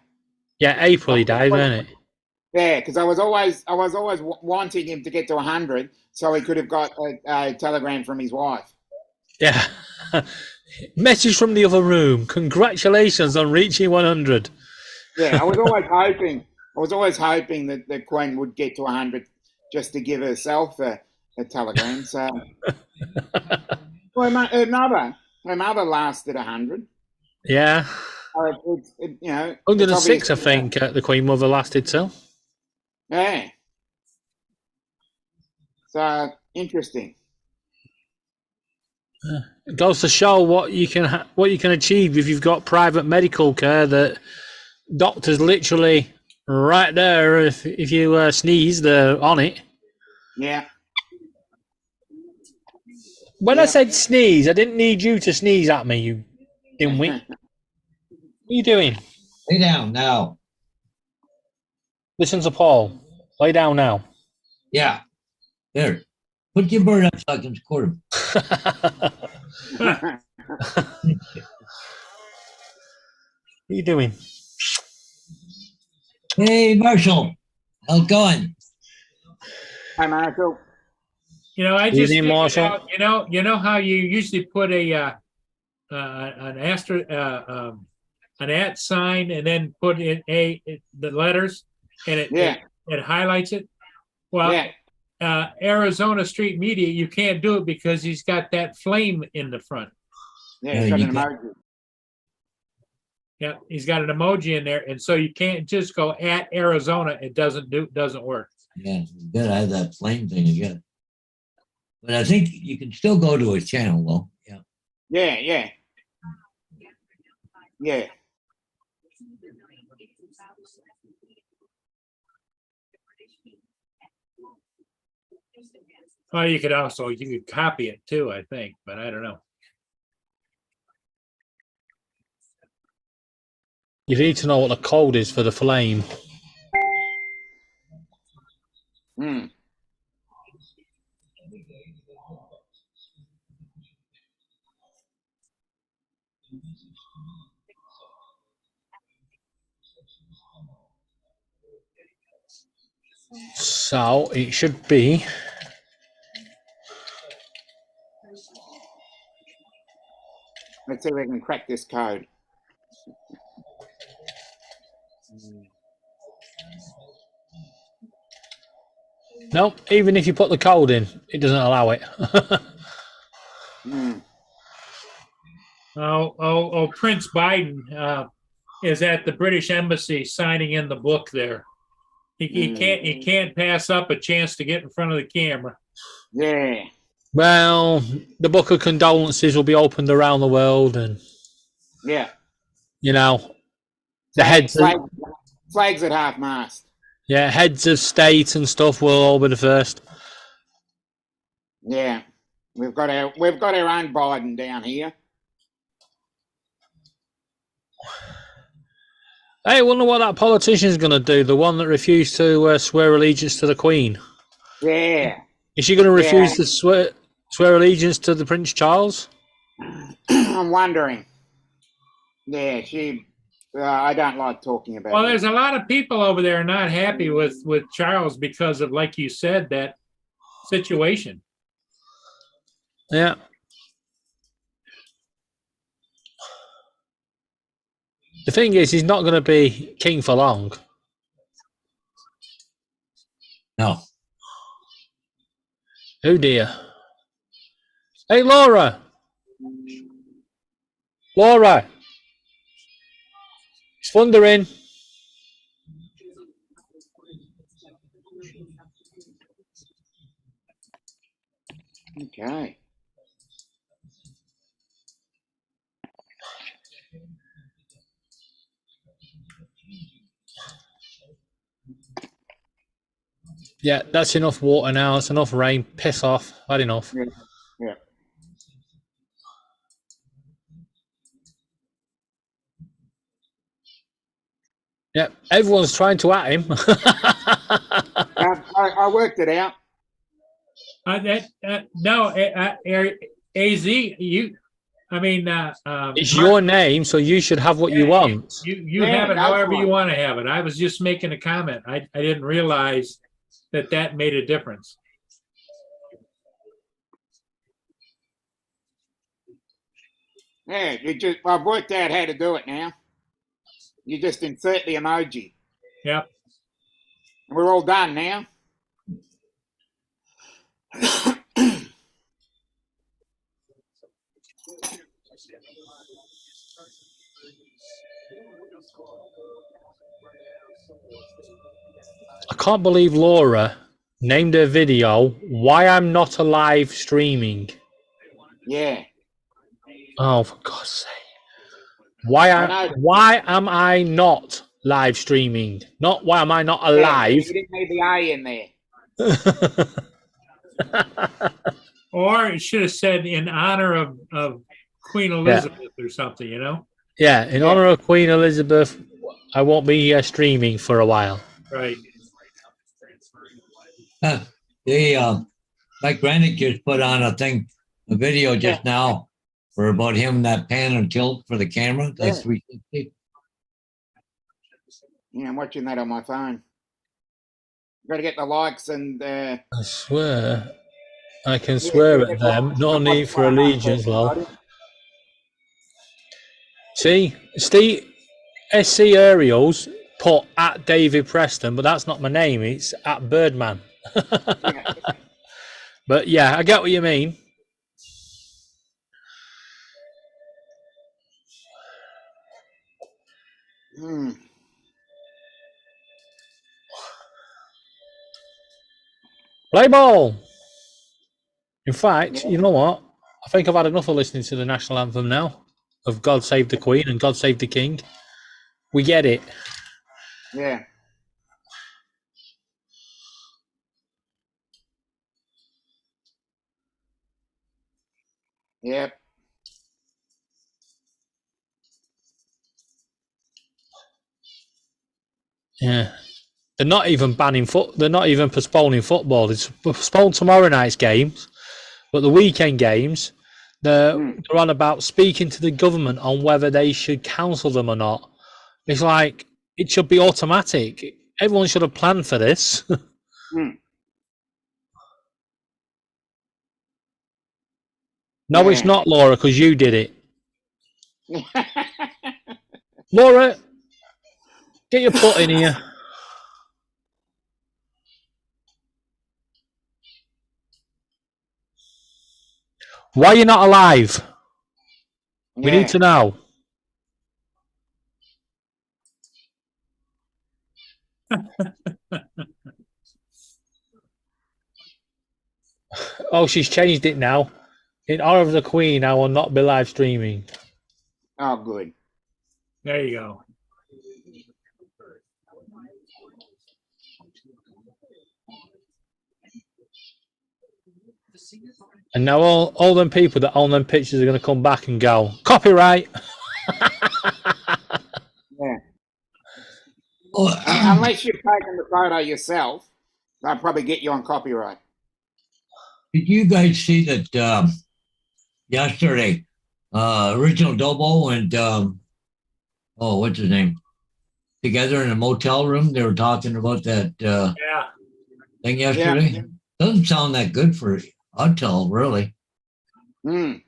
Yeah, April he died, wasn't it? Yeah, because I was always wanting him to get to 100 so he could have got a telegram from his wife. Yeah. Message from the other room. Congratulations on reaching 100. Yeah, I was always hoping that the Queen would get to 100 just to give herself a telegram. So, well, her mother lasted 100. Yeah. You know, 106, I it's think, the Queen Mother lasted till. Yeah. So interesting. It goes to show what you can achieve if you've got private medical care. That doctors literally right there. If you sneeze, they're on it. Yeah. When I said sneeze, I didn't need you to sneeze at me, you dimwit. What are you doing? Lay down now. Listen to Paul. Lay down now. Yeah. There. Put your bird up so I can score him. What are you doing? Hey, Marshall. How's it going? Hi, Marshall. You know, I just Evening, figured Marshall. out, you know how you usually put an an at sign and then put in the letters, and it highlights it. Well, Arizona Street Media, you can't do it because he's got that flame in the front. Yeah, he's got an emoji. Yeah, he's got an emoji in there, and so you can't just go at Arizona. It doesn't work. Yeah, you gotta have that flame thing again. But I think you can still go to his channel though. Yeah. Yeah. Well, you could copy it too, I think, but I don't know. You need to know what the code is for the flame. Hmm. So it should be. Let's see if we can crack this code. No, even if you put the code in, it doesn't allow it. Prince Biden is at the British Embassy signing in the book there. He can't pass up a chance to get in front of the camera. Yeah. Well, the book of condolences will be opened around the world, and you know, the flags at half mast. Yeah, heads of state and stuff will all be the first. Yeah, we've got our own Biden down here. Hey, I wonder what that politician's going to do. The one that refused to swear allegiance to the Queen. Yeah. Is she going to refuse to swear allegiance to the Prince Charles? I'm wondering. Yeah, she. I don't like talking about. Well, there's a lot of people over there not happy with Charles because of, like you said, that situation. Yeah. The thing is, he's not going to be king for long. No. Oh dear. Hey, Laura. Laura. It's thundering. Okay. Yeah, that's enough water now. That's enough rain. Piss off. Had enough. Yeah. Yeah, everyone's trying to at him. I worked it out. AZ, you. I mean, it's your name, so you should have what you want. You have it however you want to have it. I was just making a comment. I didn't realize that made a difference. Yeah, I've worked out how to do it now. You just insert the emoji. Yep. We're all done now. I can't believe Laura named her video "Why I'm Not Alive Streaming." Yeah. Oh, for God's sake! Why am I not live streaming? Not why am I not alive? You didn't need the A in there. Or it should have said in honor of Queen Elizabeth or something, you know? Yeah, in honor of Queen Elizabeth, I won't be streaming for a while. Right. Mike Rennick just put on a video just now for about him, that pan and tilt for the camera. That's 360. Yeah, I'm watching that on my phone. Got to get the likes and. I swear, I can swear at them. No need for allegiance, love. See, Steve. SC Aerials put at David Preston, but that's not my name. It's at Birdman. Yeah. But yeah, I get what you mean. Hmm. Play ball. In fact, Yeah. you know what? I think I've had enough of listening to the national anthem now of God Save the Queen and God Save the King. We get it. Yeah. Yep. Yeah. They're not even banning they're not even postponing football. It's postponed tomorrow night's games, but the weekend games, they're on about speaking to the government on whether they should cancel them or not. It's like it should be automatic. Everyone should have planned for this. No, it's Yeah. not, Laura, because you did it. Laura, get your foot in here. Why are you not alive? We need to know. Oh, she's changed it now. In honor of the Queen, I will not be live streaming. Oh, good. There you go. And now all them people that own them pictures are going to come back and go, copyright. Yeah. Oh, Unless you've taken the photo yourself, they'll probably get you on copyright. did you guys see that yesterday? Original Dobo and what's his name? Together in a motel room. They were talking about that Yeah. thing yesterday. Yeah. Doesn't sound that good for Autel, really. Mm.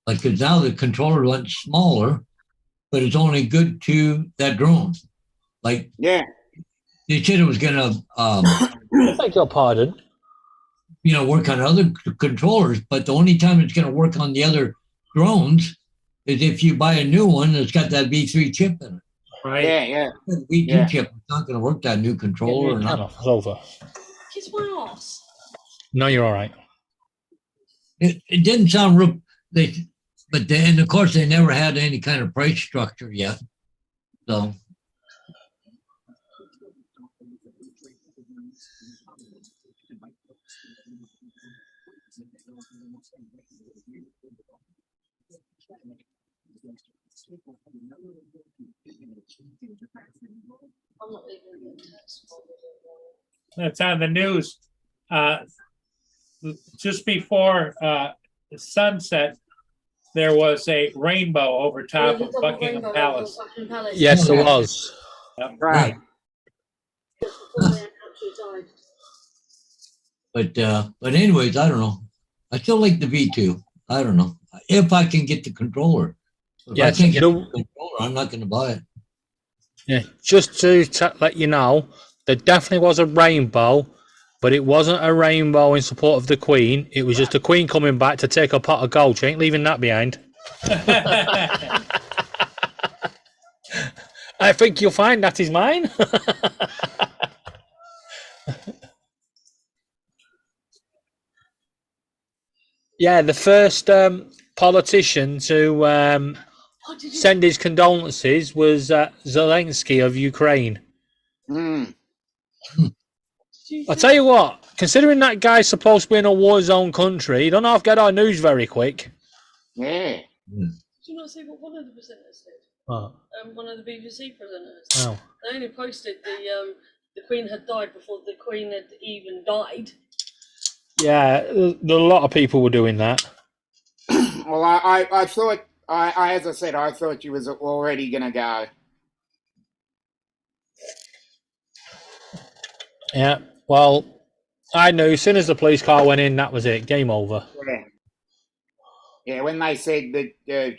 Like, because now the controller went smaller, but it's only good to that drone. Like, Yeah. they said it was going to, Beg your pardon. work on other controllers, but the only time it's going to work on the other drones is if you buy a new one that's got that V3 chip in it. Right. Yeah. The V2 Yeah. chip is not going to work that new controller. Or Turn not. off. It's over. Kiss my ass. No, you're all right. It didn't sound real. But then, of course, they never had any kind of price structure yet. So. I'm not leaving the text. That's on the news. Just before sunset, there was a rainbow over top of Buckingham Palace. Yes, there was. Right. But anyways, I don't know. I still like the V2. I don't know if I can get the controller. If Yes, I can't get the- the controller, I'm not going to buy it. Yeah, just to let you know, there definitely was a rainbow, but it wasn't a rainbow in support of the Queen. It was just the Queen coming back to take a pot of gold. She ain't leaving that behind. I think you'll find that is mine. Yeah, the first politician to send his condolences was Zelensky of Ukraine. Mm. I'll tell you what, considering that guy's supposed to be in a war zone country, you don't have to get our news very quick. Yeah. Do you not see what one of the presenters said? Oh. One of the BBC presenters. Oh. They only posted the Queen had died before the Queen had even died. Yeah, a lot of people were doing that. Well, I thought, as I said, I thought she was already going to go. Yeah, well, I knew as soon as the police car went in, that was it. Game over. Yeah. Yeah, when they said that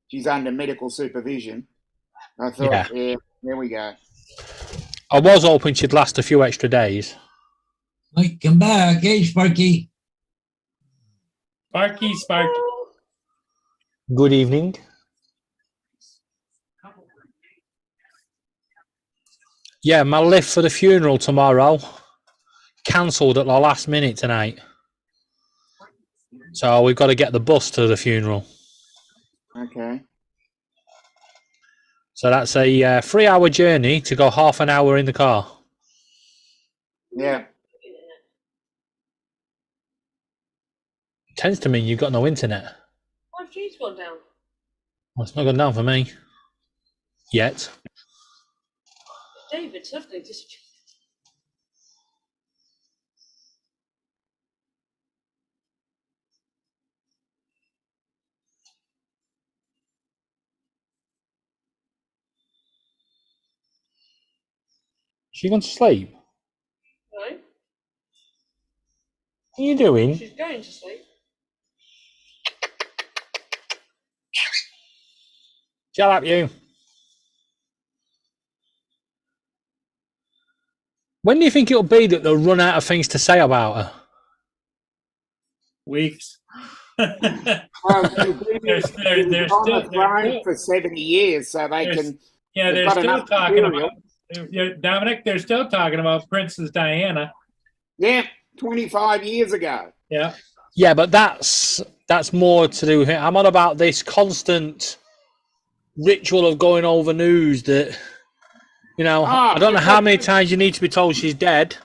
she's under medical supervision. I thought, yeah, there we go. I was hoping she'd last a few extra days. Mike, come back. Hey, Sparky. Sparky, Sparky. Good evening. Yeah, my lift for the funeral tomorrow cancelled at the last minute tonight. So we've got to get the bus to the funeral. Okay. So that's a 3-hour journey to go half an hour in the car. Yeah. Tends to mean you've got no internet. 5G's gone down. Well, it's not gone down for me. Yet. David suddenly just. She gone to sleep? No, What are you doing? she's going to sleep. Shut up, you. When do you think it'll be that they'll run out of things to say about her? Weeks. Well, They're on the still- throne for 70 years, so they There's- can. Yeah, They've they're got still enough talking material. about Dominic. They're still talking about Princess Diana. Yeah, 25 years ago. Yeah, Yeah, but that's more to do with it. I'm on about this constant ritual of going over news that, you know, I don't know how many times you need to be told she's dead.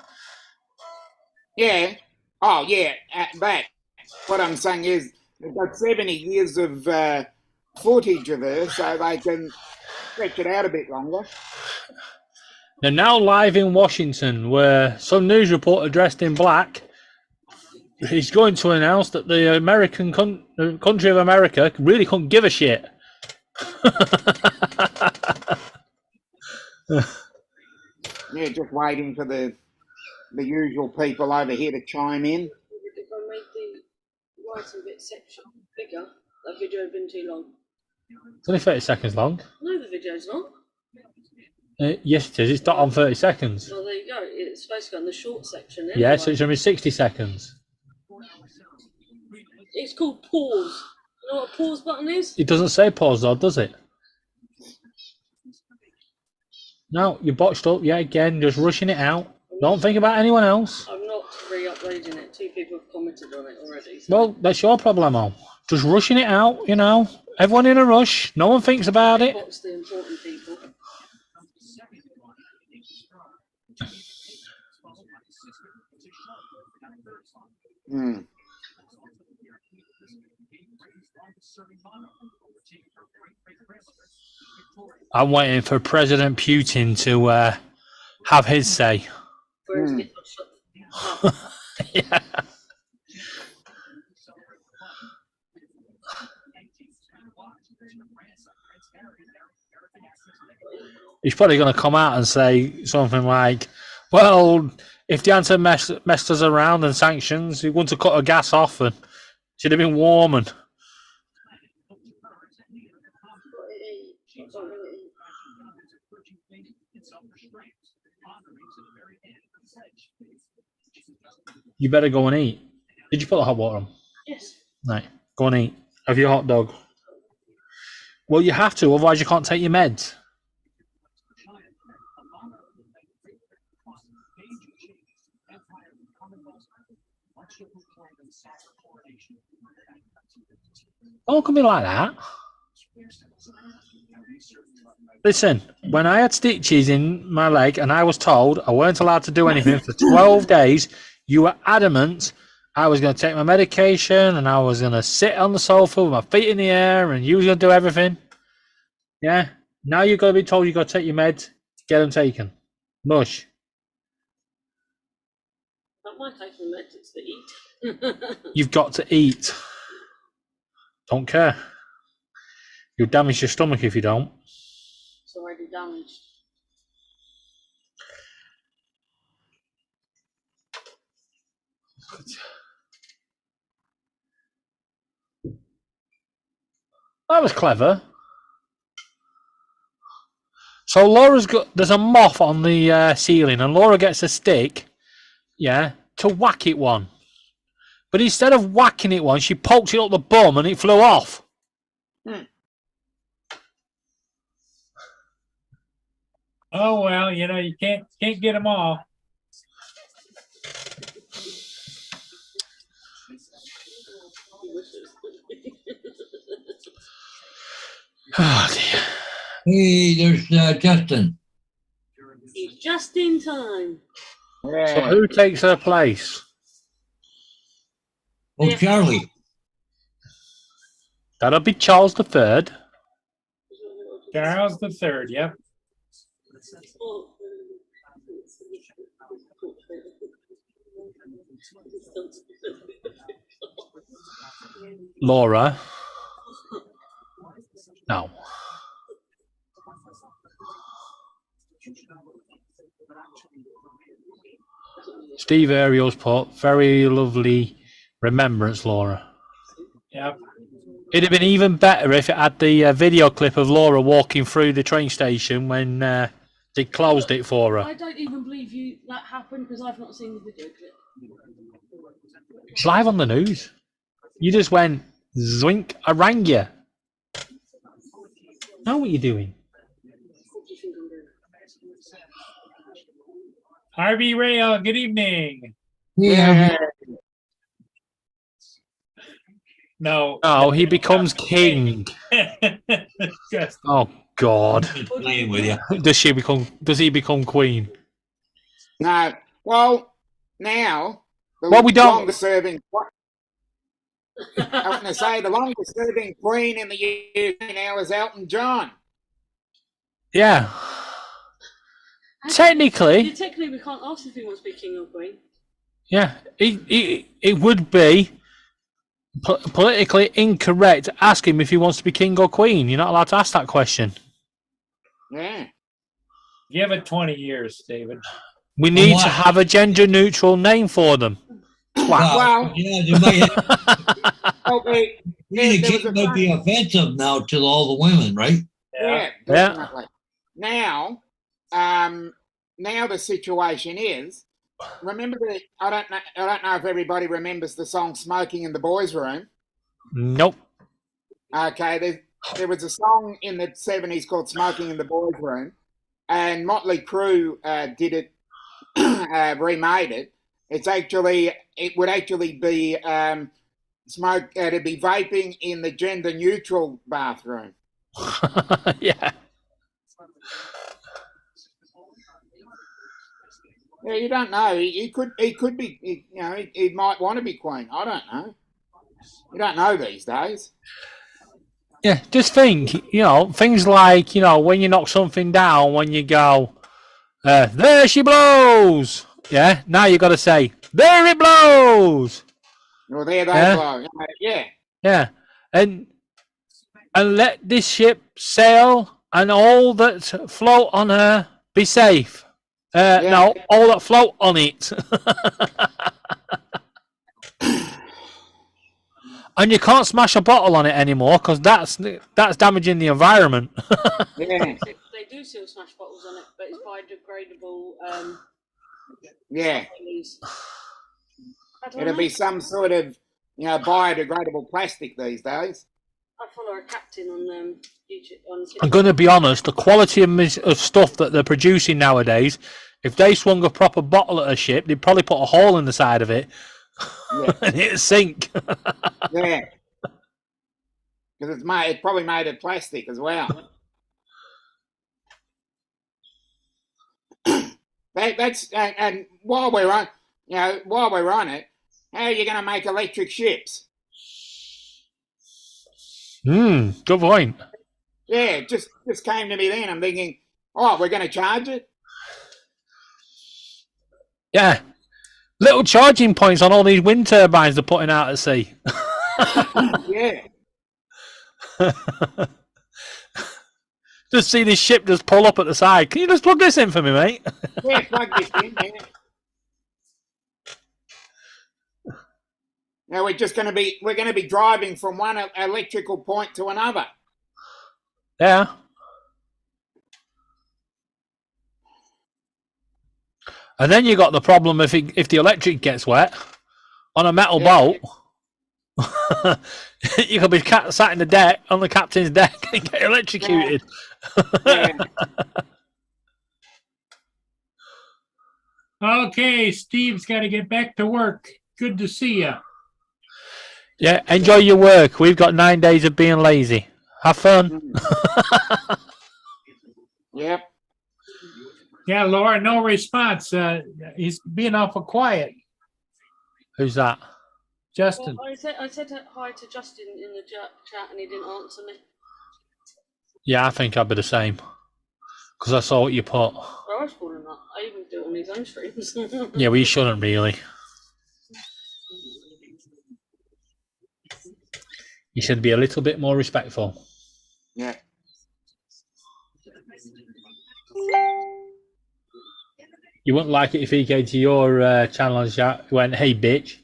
Yeah. Oh, yeah. But what I'm saying is they've got 70 years of footage of her, so they can stretch it out a bit longer. They're now live in Washington, where some news reporter dressed in black is going to announce that the the country of America really couldn't give a shit. Yeah, just waiting for the usual people over here to chime in. If I made the writing bit section bigger, that video had been too long. It's only 30 seconds long. No, the video's not. Yes, it is. It's not on 30 seconds. Well, there you go. It's supposed to go in the short section. Anyway. Yeah, so it's only 60 seconds. It's called pause. You know what a pause button is? It doesn't say pause though, does it? No, you botched up yet again, just rushing it out. Don't think about anyone else. I'm not re-uploading it. 2 people have commented on it already. So. Well, that's your problem. Just rushing it out, you know. Everyone in a rush. No one thinks about it. What's the important people? Hmm. I'm waiting for President Putin to have his say. Whereas Hmm. get shut up. Yeah. He's probably going to come out and say something like, well, if the answer messed us around and sanctions, we want to cut her gas off and she'd have been warm and... You better go and eat. Did you put the hot water on? Yes. Right, go and eat. Have your hot dog. Well, you have to, otherwise you can't take your meds. Don't look at me like that. Listen, when I had stitches in my leg and I was told I weren't allowed to do anything for 12 days, you were adamant I was going to take my medication and I was going to sit on the sofa with my feet in the air and you was going to do everything. Yeah? Now you've got to be told you've got to take your meds, get them taken. Mush. Not my taking the meds, it's to eat. You've got to eat. Don't care. You'll damage your stomach if you don't. It's already damaged. That was clever. So Laura's got there's a moth on the ceiling, and Laura gets a stick, yeah, to whack it one. But instead of whacking it one, she poked it up the bum and it flew off. Oh well, you know you can't get them all. Oh dear. Hey, there's Justin. He's just in time. Yeah. So who takes her place? Oh, Yeah. Charlie. That'll be Charles III. Charles the Third. Yep. Laura. No. Steve Ariel's put very lovely remembrance, Laura. Yep. It'd have been even better if it had the video clip of Laura walking through the train station when they closed it for her. I don't even believe you that happened because I've not seen the video clip. It's live on the news. You just went zoink, I rang you. Know what you're doing. What do you think I'm doing? Harvey Rail. Good evening. Yeah. No. Oh, he becomes king. Just Oh God. Playing with you. Does he become queen? No. Well, now the Well, we don't- longest serving. I was going to say the longest serving queen in the UK now is Elton John. Yeah. Technically, Technically, we can't ask if he wants to be king or queen. yeah, it would be politically incorrect to ask him if he wants to be king or queen. You're not allowed to ask that question. Yeah. give it 20 years, David. We need Why? to have a gender neutral name for them. Well- yeah, they might, Okay. the there was king a might be offensive now to all the women, right? Yeah, Yeah. definitely. Now, now the situation is. Remember I don't know if everybody remembers the song "Smoking in the Boys' Room." Nope. Okay, there was a song in the 70s called "Smoking in the Boys' Room," and Motley Crue did it, remade it. It would actually be it'd be vaping in the gender neutral bathroom. Yeah. Yeah, you don't know. He could be. He might want to be queen. I don't know. You don't know these days. Yeah, just think, things like, when you knock something down, when you go, there she blows. Yeah, now you got to say, there it blows. Well, there they Yeah. blow. Yeah. Yeah, and let this ship sail and all that float on her be safe. No, all that float on it. And you can't smash a bottle on it anymore because that's damaging the environment. Yeah. They do still smash bottles on it, but it's biodegradable. Yeah. Things. I don't It'll know. be some sort of biodegradable plastic these days. I follow a captain on YouTube. I'm going to be honest, the quality of stuff that they're producing nowadays, if they swung a proper bottle at a ship, they'd probably put a hole in the side of it Yeah. and it'd sink. Yeah. Because it's probably made of plastic as well. And while we're on it, how are you going to make electric ships? Good point. Yeah, it just came to me then. I'm thinking, we're going to charge it? Yeah. Little charging points on all these wind turbines they're putting out at sea. Yeah. Just see this ship just pull up at the side. Can you just plug this in for me, mate? Yeah, plug this in. Yeah. Now we're going to be driving from one electrical point to another. Yeah. And then you got the problem if the electric gets wet on a metal Yeah. boat. You could be sat in the deck on the captain's deck and get electrocuted. Yeah. Okay, Steve's got to get back to work. Good to see you. Yeah, enjoy your work. We've got 9 days of being lazy. Have fun. Yep. Yeah, Laura, no response. He's being awful quiet. Who's that? Justin. Well, I said hi to Justin in the chat and he didn't answer me. Yeah, I think I'd be the same. Because I saw what you put. Well, I was calling that. I even do it on his own streams. Yeah, we shouldn't really. You should be a little bit more respectful. Yeah. You wouldn't like it if he came to your channel and went, "Hey, bitch."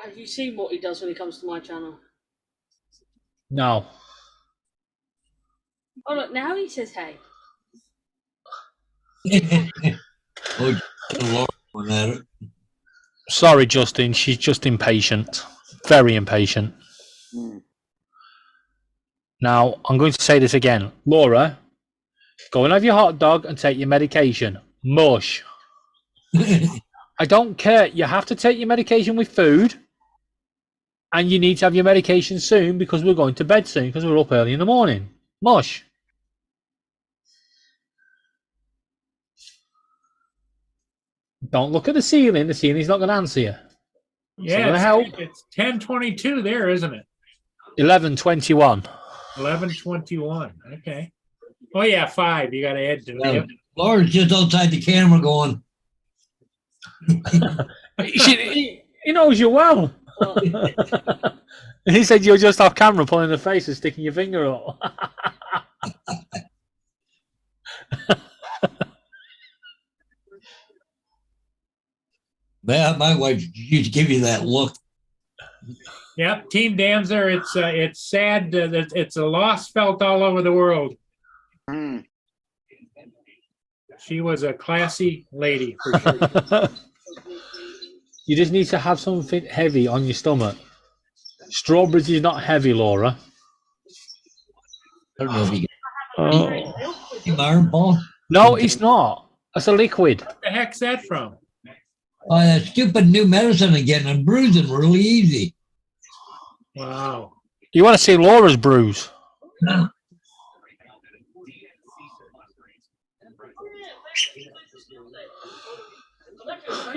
Have you seen what he does when he comes to my channel? No. Oh look, now he says hey. Oh, Lord, went at it. Sorry, Justin. She's just impatient. Very impatient. Mm. Now, I'm going to say this again. Laura, go and have your hot dog and take your medication. Mush. I don't care. You have to take your medication with food. And you need to have your medication soon because we're going to bed soon because we're up early in the morning. Mush. Don't look at the ceiling. The ceiling's not going to answer you. Yeah, gonna help. it's 10:22 there, isn't it? 11:21. 11:21. Okay. Oh yeah, 5. You got to add to it. Yeah. Laura's just outside the camera going, He knows you well. He said you're just off camera pulling the face and sticking your finger up. man, my wife used to give you that look. Yep, Team Danzer. It's sad that it's a loss felt all over the world. Mm. She was a classy lady for sure. You just need to have something heavy on your stomach. Strawberries is not heavy, Laura. I don't know if you Oh. get iron ball. No, it's not. That's a liquid. What the heck's that from? Oh, that stupid new medicine again. I'm bruising really easy. Wow. You want to see Laura's bruise?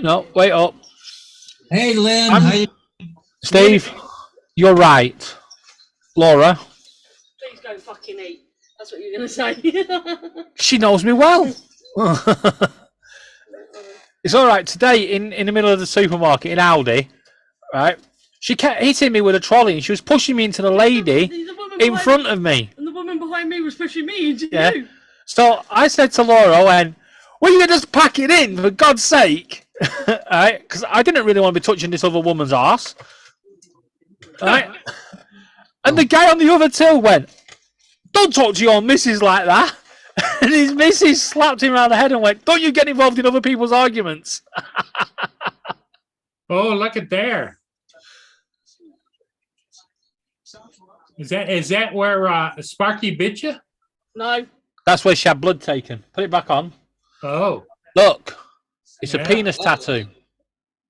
No, wait up. Hey, Lynn. I'm- how you- Steve, you're right. Laura, Please go fucking eat. That's what you're going to say. she knows me well. It's all right. Today, in the middle of the supermarket in Aldi, right, she kept hitting me with a trolley and she was pushing me into the lady The woman in behind- front of me. And the woman behind me was pushing me into Yeah. you. So I said to Laura, I went, "Well, you just pack it in, for God's sake." Right? Because I didn't really want to be touching this other woman's arse. Right? And the guy on the other till went, "Don't talk to your missus like that." And his missus slapped him around the head and went, "Don't you get involved in other people's arguments." Oh, look at there. Is that where Sparky bit you? No. That's where she had blood taken. Put it back on. Oh, Look, it's Yeah. a penis tattoo.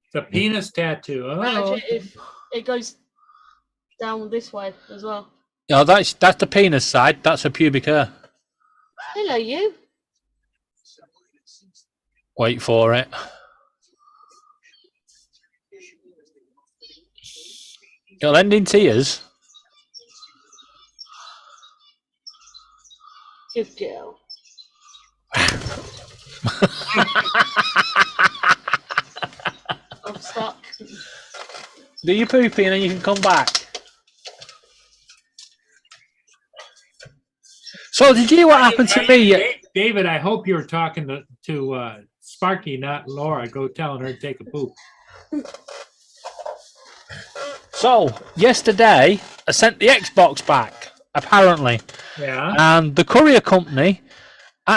it's a penis tattoo. Oh, Imagine if it goes down this way as well. Yeah, that's the penis side. That's her pubic hair. Hello, you. Wait for it. It'll end in tears. Good girl. I'm stuck. Do your poopy and then you can come back. So did you hear what happened to me? David, I hope you're talking to Sparky, not Laura. Go telling her to take a poop. So yesterday I sent the Xbox back, apparently. Yeah. And the courier company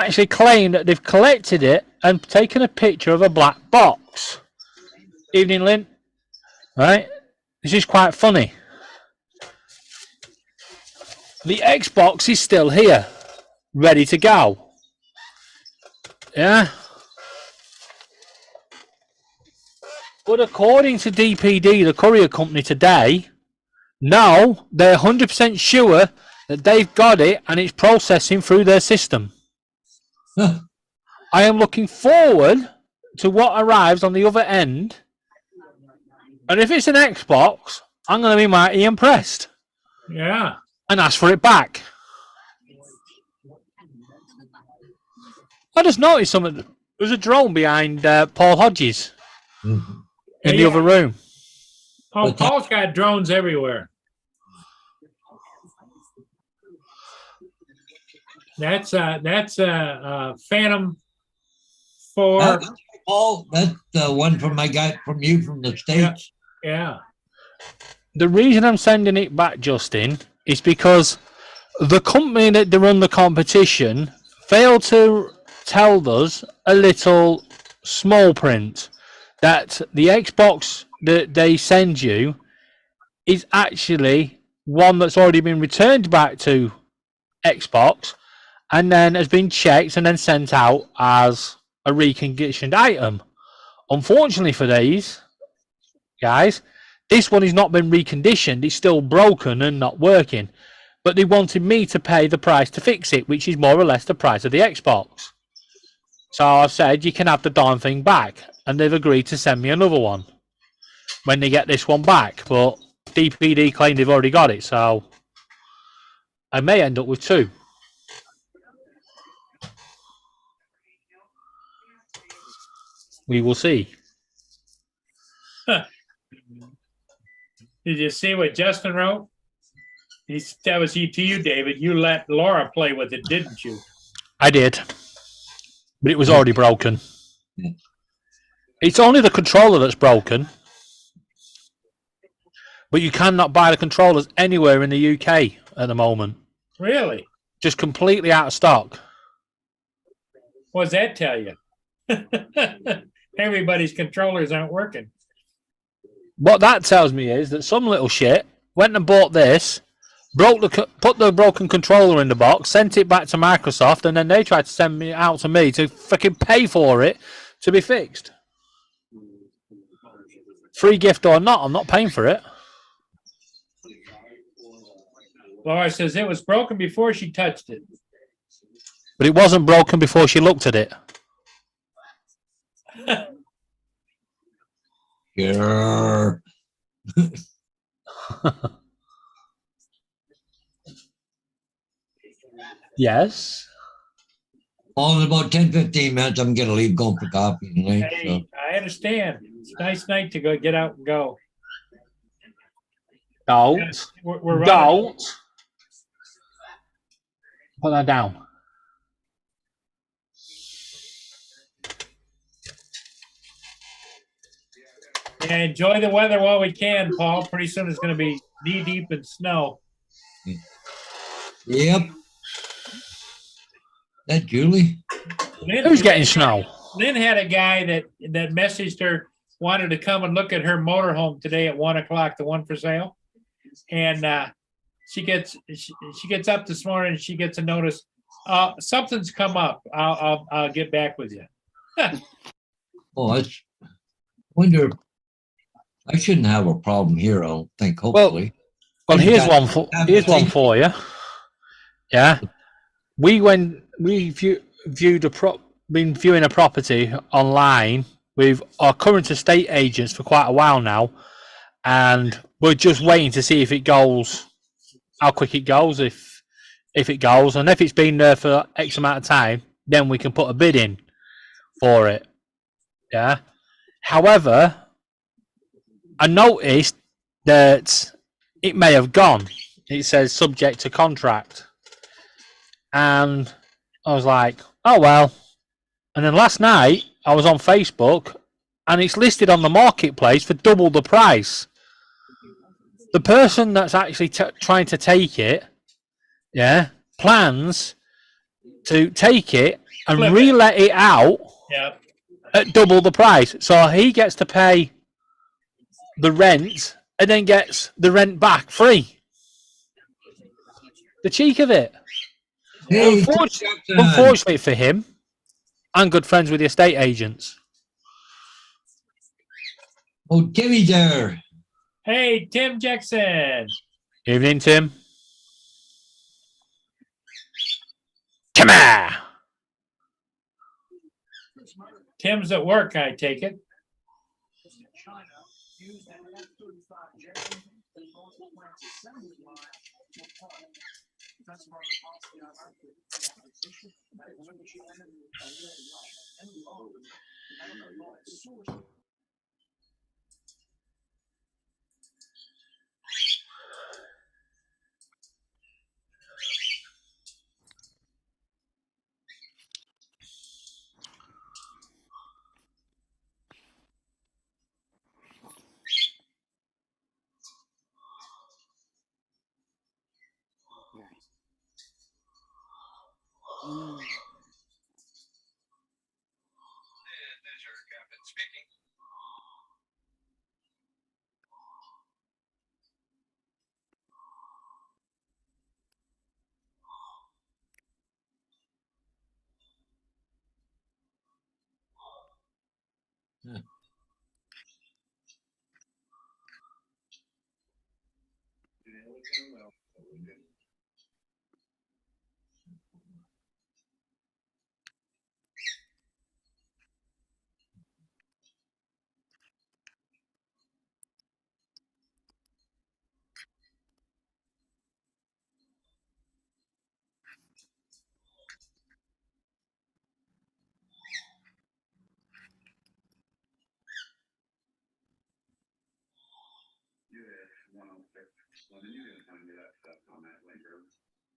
actually claim that they've collected it and taken a picture of a black box. Evening, Lynn. Right? This is quite funny. The Xbox is still here, ready to go. Yeah? But according to DPD, the courier company today, no, they're 100% sure that they've got it and it's processing through their system. Huh. I am looking forward to what arrives on the other end. And if it's an Xbox, I'm going to be mighty impressed Yeah. and ask for it back. I just noticed something. There's a drone behind Paul Hodges Mhm. in the Yeah. other room. Oh, But that- Paul's got drones everywhere. That's Phantom 4. That's Paul, that's the one from my guy from you from the States. Yeah. The reason I'm sending it back, Justin, is because the company that they run the competition failed to tell us a little small print that the Xbox that they send you is actually one that's already been returned back to Xbox and then has been checked and then sent out as a reconditioned item. Unfortunately for these guys, this one has not been reconditioned. It's still broken and not working. But they wanted me to pay the price to fix it, which is more or less the price of the Xbox. So I said, you can have the darn thing back. And they've agreed to send me another one when they get this one back. But DPD claimed they've already got it. So I may end up with two. We will see. Did you see what Justin wrote? That was to you, David. You let Laura play with it, didn't you? I did. But it was already broken. Yeah. It's only the controller that's broken. But you cannot buy the controllers anywhere in the UK at the moment. Really? Just completely out of stock. What does that tell you? Everybody's controllers aren't working. What that tells me is that some little shit went and bought this, put the broken controller in the box, sent it back to Microsoft, and then they tried to send me out to me to fucking pay for it to be fixed. Free gift or not, I'm not paying for it. Laura says it was broken before she touched it. But it wasn't broken before she looked at it. Sure. Yes. All in about 10-15 minutes, I'm going to leave going for coffee and lunch. So. Hey, I understand. It's a nice night to go get out and go. Don't. We're running. Don't. Put that down. Yeah, enjoy the weather while we can, Paul. Pretty soon it's going to be knee deep in snow. Yep. That Julie? Who's getting snow? Lynn had a guy that messaged her, wanted to come and look at her motorhome today at 1:00, the one for sale. And she gets up this morning and she gets a notice. Something's come up. I'll get back with you. Oh, I wonder. I shouldn't have a problem here, I don't think, hopefully. Well, You here's got- one for you. Yeah, been viewing a property online with our current estate agents for quite a while now, and we're just waiting to see if it goes, how quick it goes, if it goes, and if it's been there for X amount of time, then we can put a bid in for it. Yeah. However, I noticed that it may have gone. It says subject to contract. And I was like, oh, well. And then last night, I was on Facebook, and it's listed on the marketplace for double the price. The person that's actually trying to take it, yeah, plans to take it and Flip it. re-let it out Yeah. at double the price. So he gets to pay the rent and then gets the rent back free. The cheek of it. Hey, Unfortunately for him, I'm good friends with the estate agents. oh, Timmy's there. Hey, Tim Jackson. Evening, Tim. Come here. Tim's at work, I take it.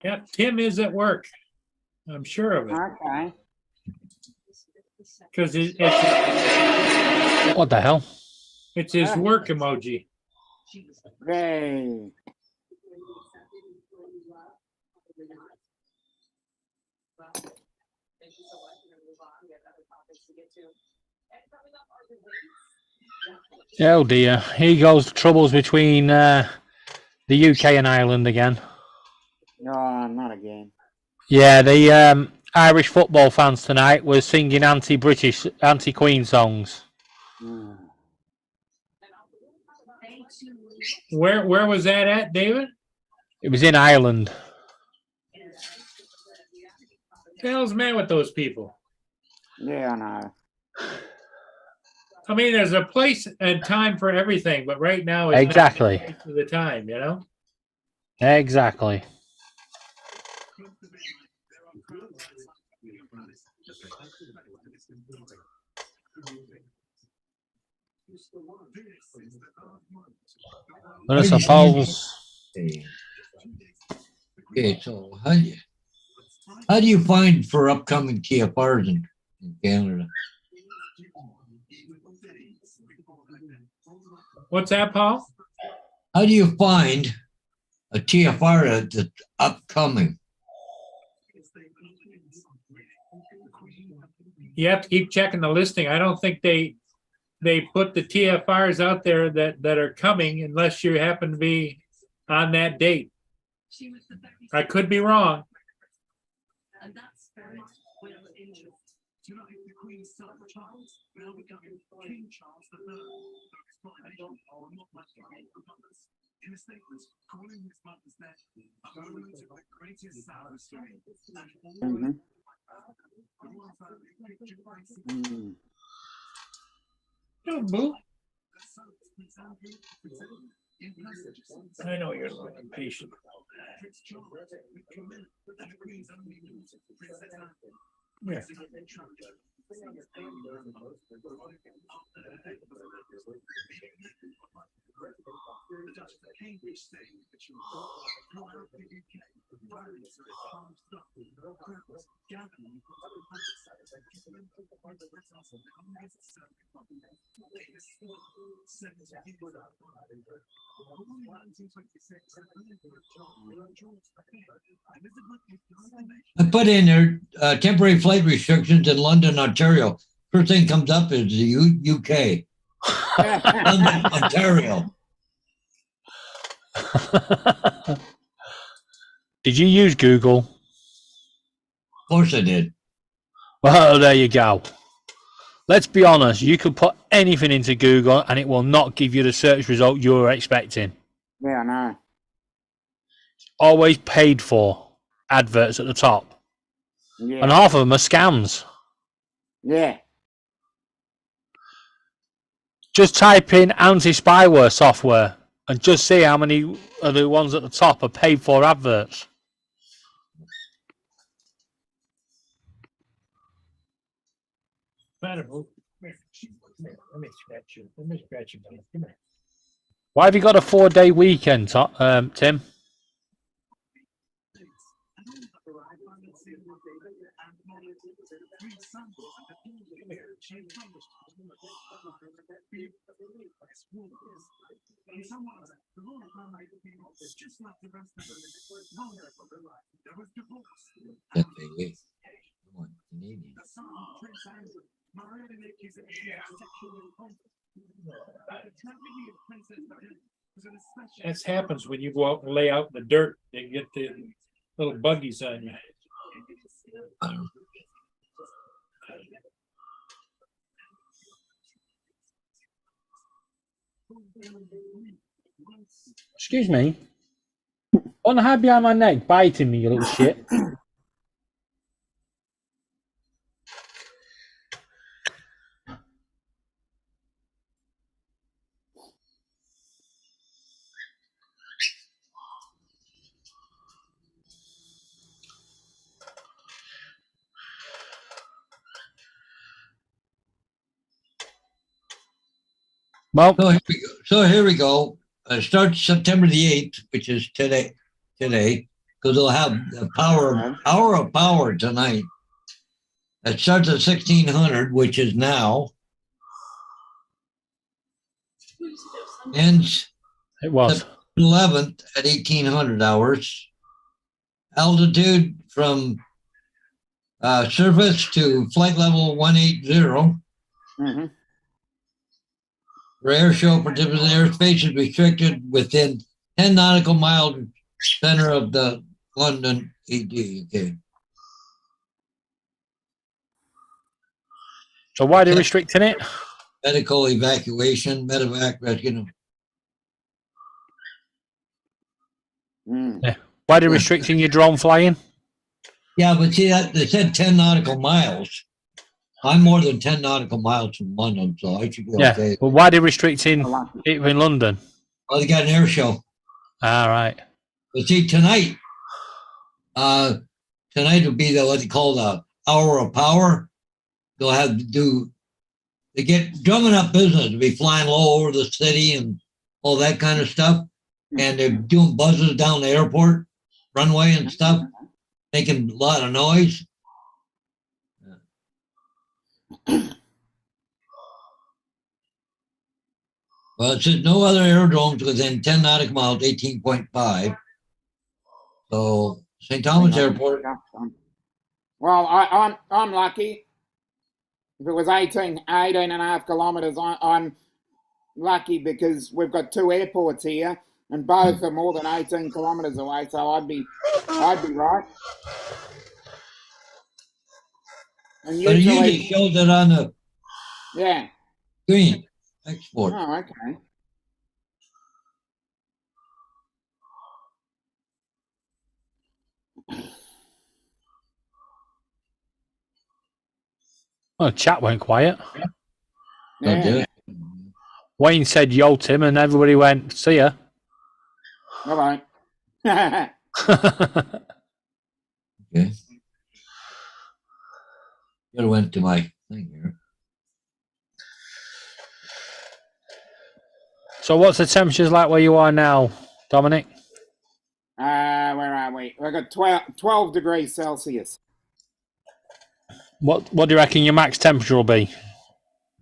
Yeah, Tim is at work. I'm sure of it. Okay. Because What the hell? it's his work emoji. Yay. Oh dear. Here goes troubles between the UK and Ireland again. No, not again. Yeah, the Irish football fans tonight were singing anti-British, anti-Queen songs. Mm. Where was that at, David? It was in Ireland. What the hell's the matter with those people? Yeah, I know. I mean, there's a place and time for everything, but right now is Exactly. not the place or the time, you know? Exactly. But I suppose Okay, so how do you find for upcoming TFRs in Canada? What's that, Paul? How do you find a TFR that's upcoming? You have to keep checking the listing. I don't think they put the TFRs out there that are coming unless you happen to be on that date. I could be wrong. Mm-hmm. Mm. Don't move. I know you're a little impatient. Yeah. I put in there temporary flight restrictions in London, Ontario. First thing comes up is the UK. London, Ontario. Did you use Google? Of course I did. Well, there you go. Let's be honest. You could put anything into Google and it will not give you the search result you were expecting. Yeah, I know. Always paid for adverts at the top. Yeah. And half of them are scams. Yeah. Just type in anti-spyware software and just see how many of the ones at the top are paid for adverts. Let me scratch you. Let me scratch you. Come here. Why have you got a 4-day weekend, Tim? That they want Canadian. That happens when you go out and lay out in the dirt and get the little buggies on you. Excuse me. On the hide behind my neck, biting me, you little shit. Well, So here we go. Starts September the 8th, which is today, because they'll have the hour of power tonight. It starts at 1600, which is now. Ends it was. 11th at 1800 hours. Altitude from surface to flight level 180. Mm-hmm. For air show participants, airspace is restricted within 10 nautical miles center of the London ED. Okay. So why are they restricting it? Medical evacuation, medevac rescue. Mm. Why are they restricting your drone flying? Yeah, but see that they said 10 nautical miles. I'm more than 10 nautical miles from London, so I should be Yeah, okay. but why are they restricting Lucky. it in London? Well, they got an air show. All right. But see, tonight will be the what they call the hour of power. They'll have to do. They get drumming up business to be flying low over the city and all that kind of stuff, and they're doing buzzes down the airport runway and stuff, making a lot of noise. Well, it says no other aerodromes within 10 nautical miles, 18.5. So St. Thomas Airport. Well, I'm lucky. If it was 18 and a half kilometres, I'm lucky because we've got two airports here and both are more than 18 kilometres away, so I'd be right. And But it usually, usually shows it on the yeah. screen. Export. Oh, okay. Well, chat went quiet. Don't do Yeah. it. Wayne said yo, Tim, and everybody went, see ya. Bye-bye. Okay. Should have went to my thing here. So what's the temperatures like where you are now, Dominic? Where are we? We've got 12 degrees Celsius. What do you reckon your max temperature will be?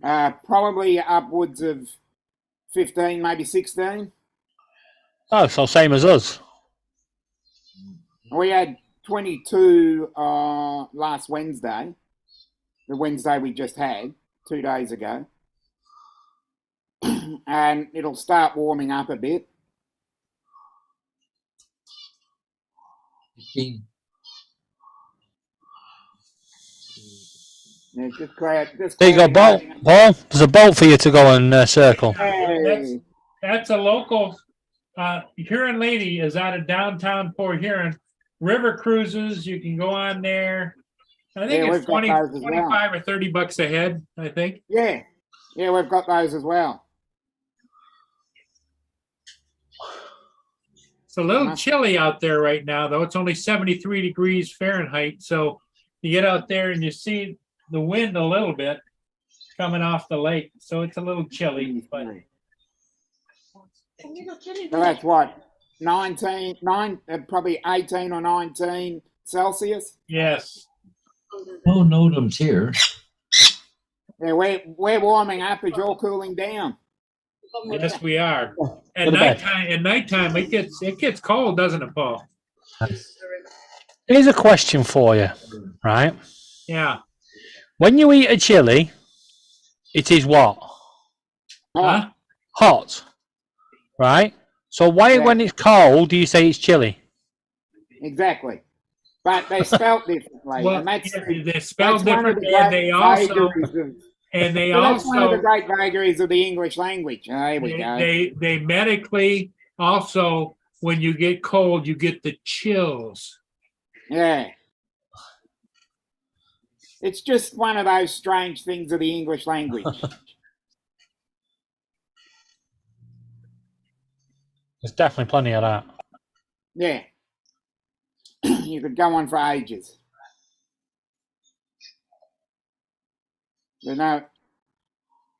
Probably upwards of 15, maybe 16. Oh, so same as us. We had 22 last Wednesday, the Wednesday we just had 2 days ago, and it'll start warming up a bit. 15. Yeah, just crowd. Just There you go, bolt. Paul, there's a bolt for you to go and circle. Hey. That's a local. Huron Lady is out of downtown Port Huron. River cruises, you can go on there. I think Yeah, it's we've got 20, those as 25 or $30 a head, I think. Yeah, we've got those as well. It's a little Uh-huh. chilly out there right now, though. It's only 73 degrees Fahrenheit. So you get out there and you see the wind a little bit coming off the lake. So it's a little chilly, but So that's what 19, probably 18 or 19 Celsius. yes. No NOTAMs here. Yeah, we're warming up as you're cooling down. Yes, we are. At Go to bed. nighttime, it gets cold, doesn't it, Paul? Here's a question for you, right? Yeah. When you eat a chili, it is what? Huh? Hot, right? So why, Yeah. when it's cold, do you say it's chili? Exactly, but they're spelt differently, Well, and that's they spell that's one of the differently, and great they also vagaries of, that's one of the great vagaries of the English language. Oh, here we go. they medically also, when you get cold, you get the chills. Yeah. It's just one of those strange things of the English language. There's definitely plenty of that. Yeah. You could go on for ages.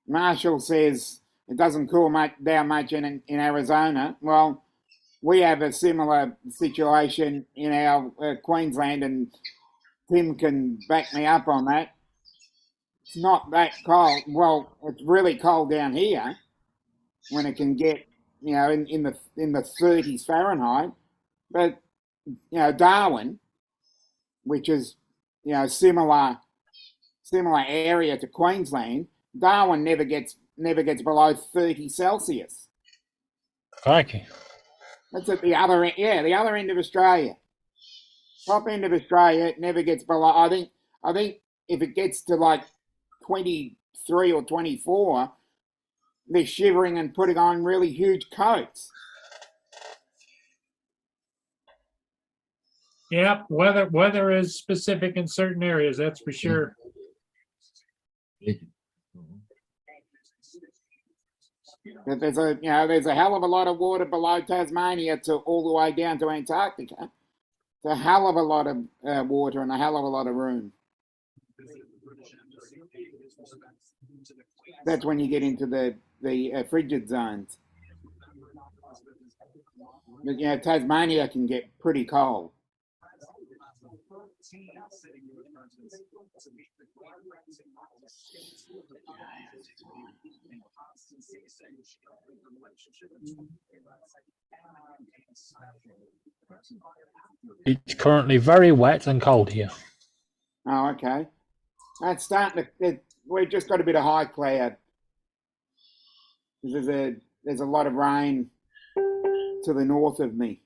Marshall says it doesn't cool down much in Arizona. Well, we have a similar situation in our Queensland, and Tim can back me up on that. It's not that cold. Well, it's really cold down here when it can get, in the 30s Fahrenheit. But Darwin, which is similar area to Queensland, Darwin never gets below 30 Celsius. Crikey. That's at the other end. Yeah, the other end of Australia. Top end of Australia, it never gets below. I think if it gets to like 23 or 24, they're shivering and putting on really huge coats. Yep, weather is specific in certain areas, that's for sure. But there's a hell of a lot of water below Tasmania to all the way down to Antarctica. It's a hell of a lot of water and a hell of a lot of room. That's when you get into the frigid zones. But Tasmania can get pretty cold. It's currently very wet and cold here. Oh, okay. That's starting to. We've just got a bit of high cloud. There's a lot of rain to the north of me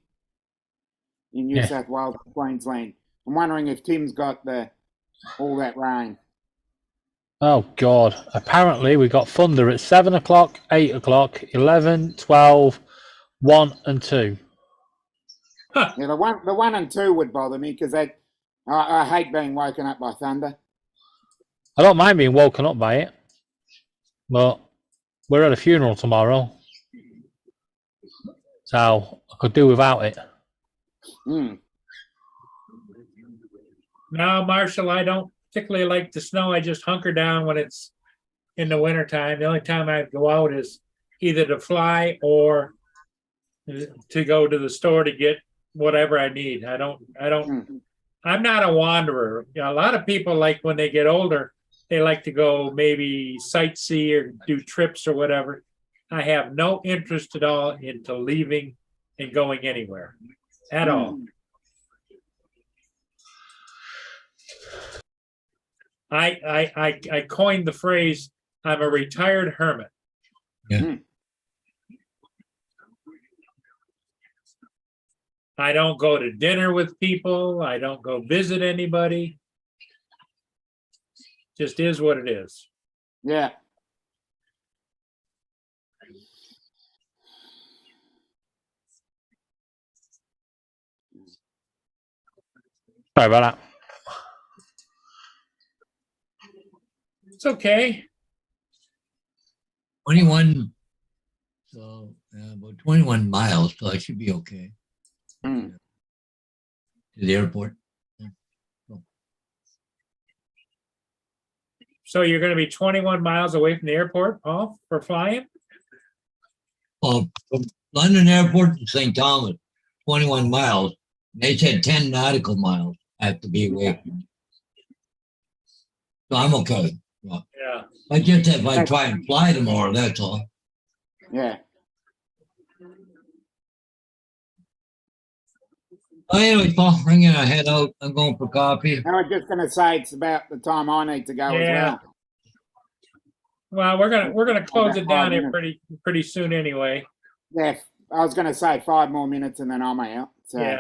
in New South Wales, Queensland. I'm wondering if Tim's got all that rain. Oh, God. Apparently, we got thunder at 7 o'clock, 8 o'clock, 11, 12, 1 and 2. Yeah, the 1 and 2 would bother me because I hate being woken up by thunder. I don't mind being woken up by it, but we're at a funeral tomorrow, so I could do without it. Mm. No, Marshall, I don't particularly like the snow. I just hunker down when it's in the wintertime. The only time I go out is either to fly or to go to the store to get whatever I need. I'm not a wanderer. A lot of people, like when they get older, they like to go maybe sightsee or do trips or whatever. I have no interest at all into leaving and going anywhere at all. I coined the phrase, I'm a retired hermit. Yeah. I don't go to dinner with people. I don't go visit anybody. Just is what it is. Yeah. Sorry about that. It's okay. 21. So about 21 miles, so I should be okay Mm. to the airport. So you're going to be 21 miles away from the airport, Paul, for flying? Well, from London Airport to St. Thomas, 21 miles. They said 10 nautical miles I have to be away from. So I'm okay. Yeah. But just if I try and fly tomorrow, that's all. Yeah. Anyway, Paul, I'm gonna head out. I'm going for coffee. I was just going to say it's about the time I need to go Yeah. as well. Well, we're gonna close it down here minutes. pretty soon anyway. Yeah. I was going to say 5 more minutes and then I'm out. So. Yeah.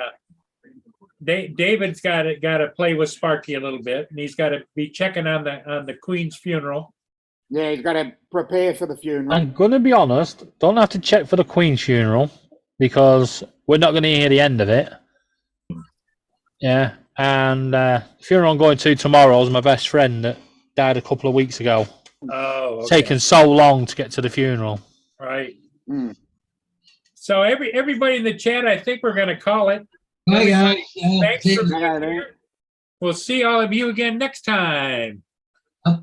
David's got to play with Sparky a little bit, and he's got to be checking on the Queen's funeral. Yeah, he's got to prepare for the funeral. I'm going to be honest, don't have to check for the Queen's funeral because we're not going to hear the end of it. Yeah, and the funeral I'm going to tomorrow is my best friend that died a couple of weeks ago. Oh, It's okay. taken so long to get to the funeral. Right. Mm. So everybody in the chat, I think we're going to call it. Bye, guys. Thanks for Bye, being here. We'll see all of you again next time.